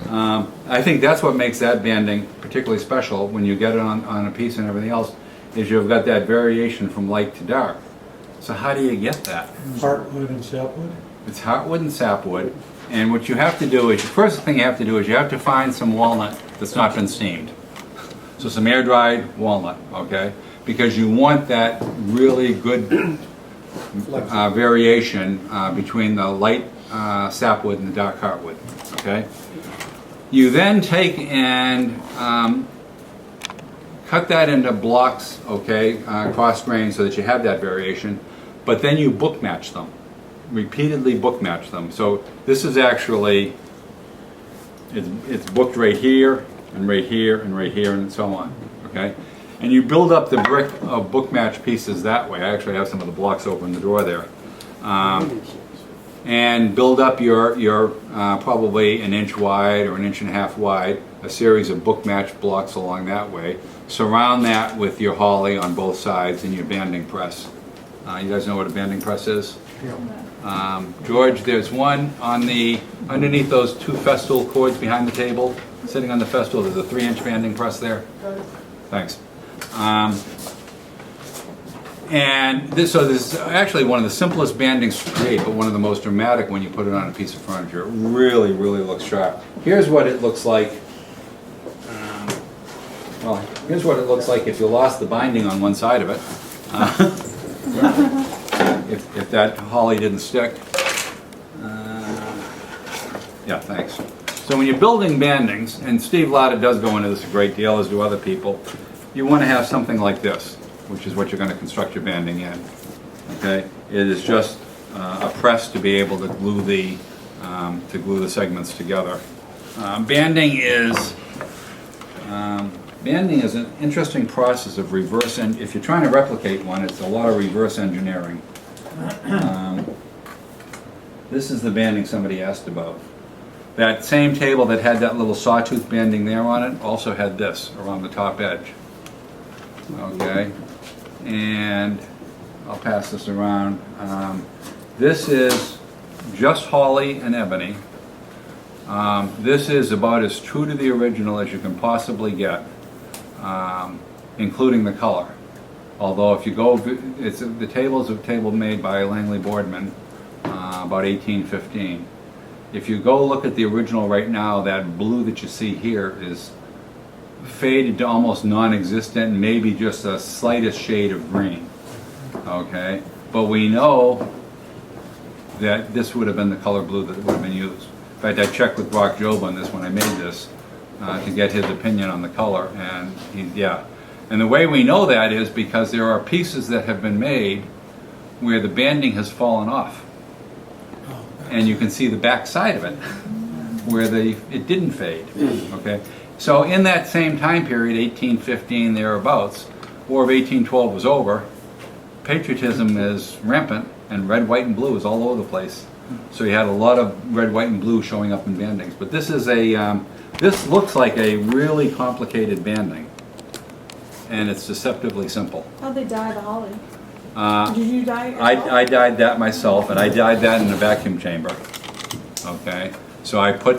I think that's what makes that banding particularly special when you get it on a piece and everything else, is you've got that variation from light to dark. So how do you get that? Heartwood and sapwood? It's heartwood and sapwood, and what you have to do is, the first thing you have to do is you have to find some walnut that's not been steamed. So some air-dried walnut, okay? Because you want that really good variation between the light sapwood and the dark heartwood, okay? You then take and cut that into blocks, okay, cross grain, so that you have that variation, but then you book match them, repeatedly book match them. So this is actually, it's booked right here, and right here, and right here, and so on, okay? And you build up the brick of book match pieces that way. I actually have some of the blocks over in the drawer there. And build up your probably 1 inch wide or 1.5 inches wide, a series of book match blocks along that way. Surround that with your holly on both sides and your banding press. You guys know what a banding press is? George, there's one on underneath those 2 festool cords behind the table. sitting on the festival, there's a 3-inch banding press there. Thanks. And so this is actually one of the simplest bandings to create, but one of the most dramatic when you put it on a piece of furniture. It really, really looks sharp. Here's what it looks like. Well, here's what it looks like if you lost the binding on one side of it. If that holly didn't stick. Yeah, thanks. So when you're building bandings, and Steve Latta does go into this a great deal, as do other people, you want to have something like this, which is what you're going to construct your banding in. Okay, it is just a press to be able to glue the segments together. Banding is an interesting process of reverse, and if you're trying to replicate one, it's a lot of reverse engineering. This is the banding somebody asked about. That same table that had that little sawtooth banding there on it also had this around the top edge. Okay, and I'll pass this around. This is just holly and ebony. This is about as true to the original as you can possibly get, including the color. Although if you go, the table is a table made by Langley Boardman about 1815. If you go look at the original right now, that blue that you see here is faded to almost non-existent, maybe just a slightest shade of green. Okay, but we know that this would have been the color blue that would have been used. In fact, I checked with Brock Job on this when I made this to get his opinion on the color, and yeah. And the way we know that is because there are pieces that have been made where the banding has fallen off. And you can see the back side of it where it didn't fade. Okay, so in that same time period, 1815 thereabouts, War of 1812 was over. Patriotism is rampant, and red, white, and blue is all over the place. So you had a lot of red, white, and blue showing up in bandings. But this is this looks like a really complicated banding, and it's deceptively simple. How'd they dye the holly? Did you dye it yourself? I dyed that myself, and I dyed that in a vacuum chamber. Okay, so I put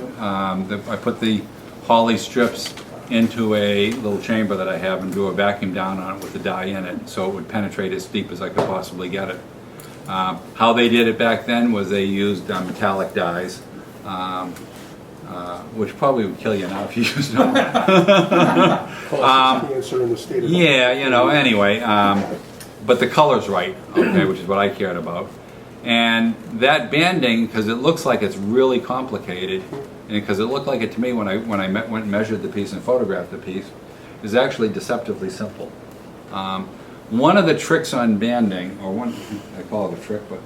the holly strips into a little chamber that I have and drew a vacuum down on it with the dye in it, so it would penetrate as deep as I could possibly get it. How they did it back then was they used metallic dyes, which probably would kill you now if you used them. Cancer in the state of Yeah, you know. Anyway. But the color's right, okay, which is what I cared about. And that banding, because it looks like it's really complicated, and because it looked like it to me when I went and measured the piece and photographed the piece, is actually deceptively simple. One of the tricks on banding, or one, I call it a trick, but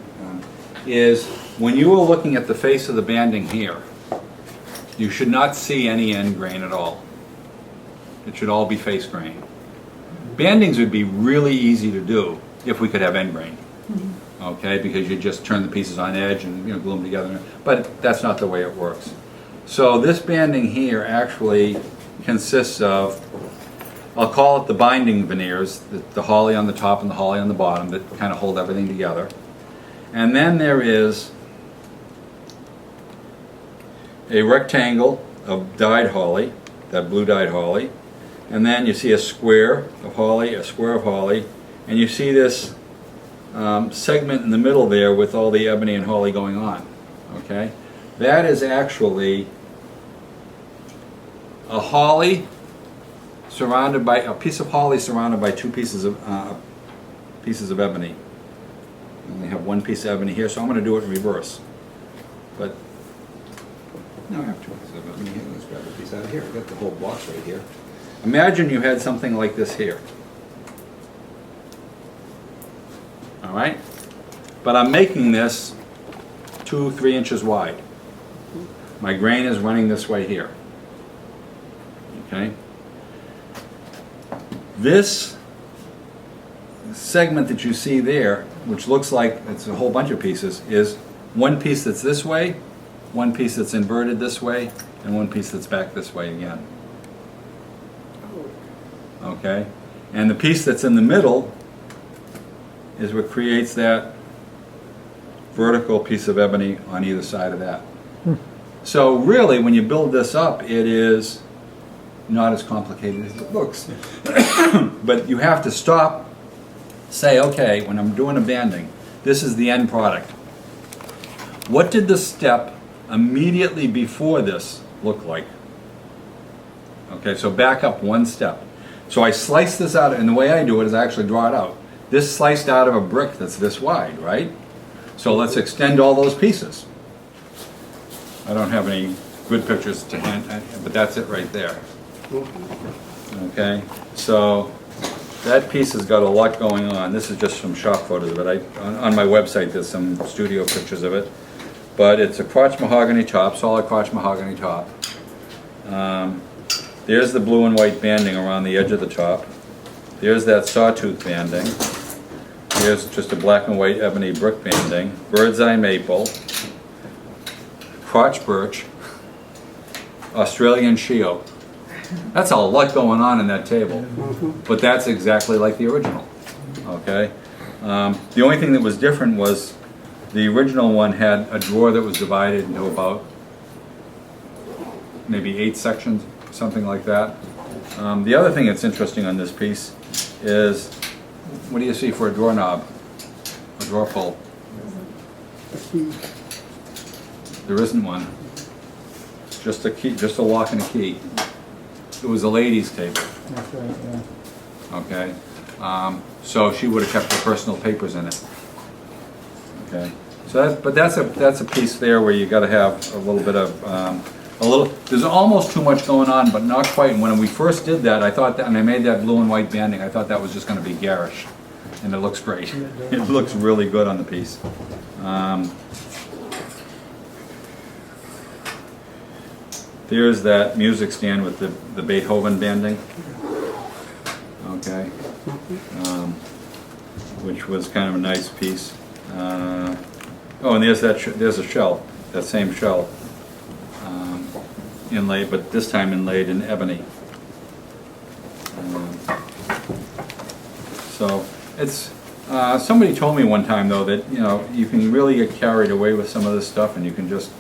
is when you are looking at the face of the banding here, you should not see any end grain at all. It should all be face grain. Bandings would be really easy to do if we could have end grain, okay? Because you just turn the pieces on edge and glue them together. But that's not the way it works. So this banding here actually consists of, I'll call it the binding veneers, the holly on the top and the holly on the bottom that kind of hold everything together. And then there is a rectangle of dyed holly, that blue dyed holly. And then you see a square of holly, a square of holly, and you see this segment in the middle there with all the ebony and holly going on. Okay, that is actually a holly surrounded by a piece of holly surrounded by two pieces of ebony. I only have one piece of ebony here, so I'm going to do it in reverse. But now I have two pieces of ebony here. Let's grab a piece out of here. I've got the whole box right here. Imagine you had something like this here. All right? But I'm making this 2-3 inches wide. My grain is running this way here. Okay? This segment that you see there, which looks like it's a whole bunch of pieces, is one piece that's this way, one piece that's inverted this way, and one piece that's back this way again. Okay, and the piece that's in the middle is what creates that vertical piece of ebony on either side of that. So really, when you build this up, it is not as complicated as it looks. But you have to stop, say, okay, when I'm doing a banding, this is the end product. What did the step immediately before this look like? Okay, so back up one step. So I slice this out, and the way I do it is I actually draw it out. This sliced out of a brick that's this wide, right? So let's extend all those pieces. I don't have any good pictures to hand, but that's it right there. Okay, so that piece has got a lot going on. This is just some shop photos of it. On my website there's some studio pictures of it. But it's a crotch mahogany top, solid crotch mahogany top. There's the blue and white banding around the edge of the top. There's that sawtooth banding. Here's just a black and white ebony brick banding. Bird's eye maple. Crotch birch. Australian she oak. That's a lot going on in that table. But that's exactly like the original. Okay? The only thing that was different was the original one had a drawer that was divided into about maybe 8 sections, something like that. The other thing that's interesting on this piece is, what do you see for a doorknob? A drawer pull? There isn't one. Just a key, just a lock and a key. It was a lady's table. That's right, yeah. Okay, so she would have kept her personal papers in it. Okay, so but that's a piece there where you got to have a little bit of There's almost too much going on, but not quite. And when we first did that, I thought that, and I made that blue and white banding, I thought that was just going to be garish, and it looks great. It looks really good on the piece. There's that music stand with the Beethoven banding. Okay. Which was kind of a nice piece. Oh, and there's a shell, that same shell, inlaid, but this time inlaid in ebony. So it's somebody told me one time though that you can really get carried away with some of this stuff, and you can just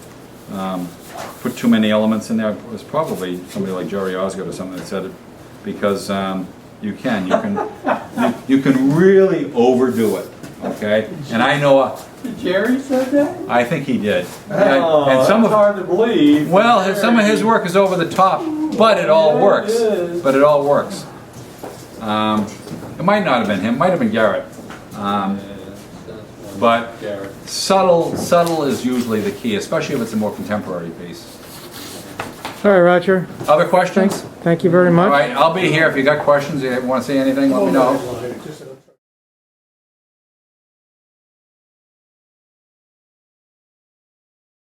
put too many elements in there. It was probably somebody like Jerry Osgood or something that said it, because you can really overdo it. Okay, and I know. Jerry said that? I think he did. Oh, and some that's hard to believe. well, some of his work is over the top, but it all Yeah, works. it is. But it all works. It might not have been him. It might have been Garrett. But subtle is usually the key, especially if it's a more contemporary piece. All right, Roger. Other questions? Thank you very much. All right, I'll be here if you got questions. You want to say anything, let me know.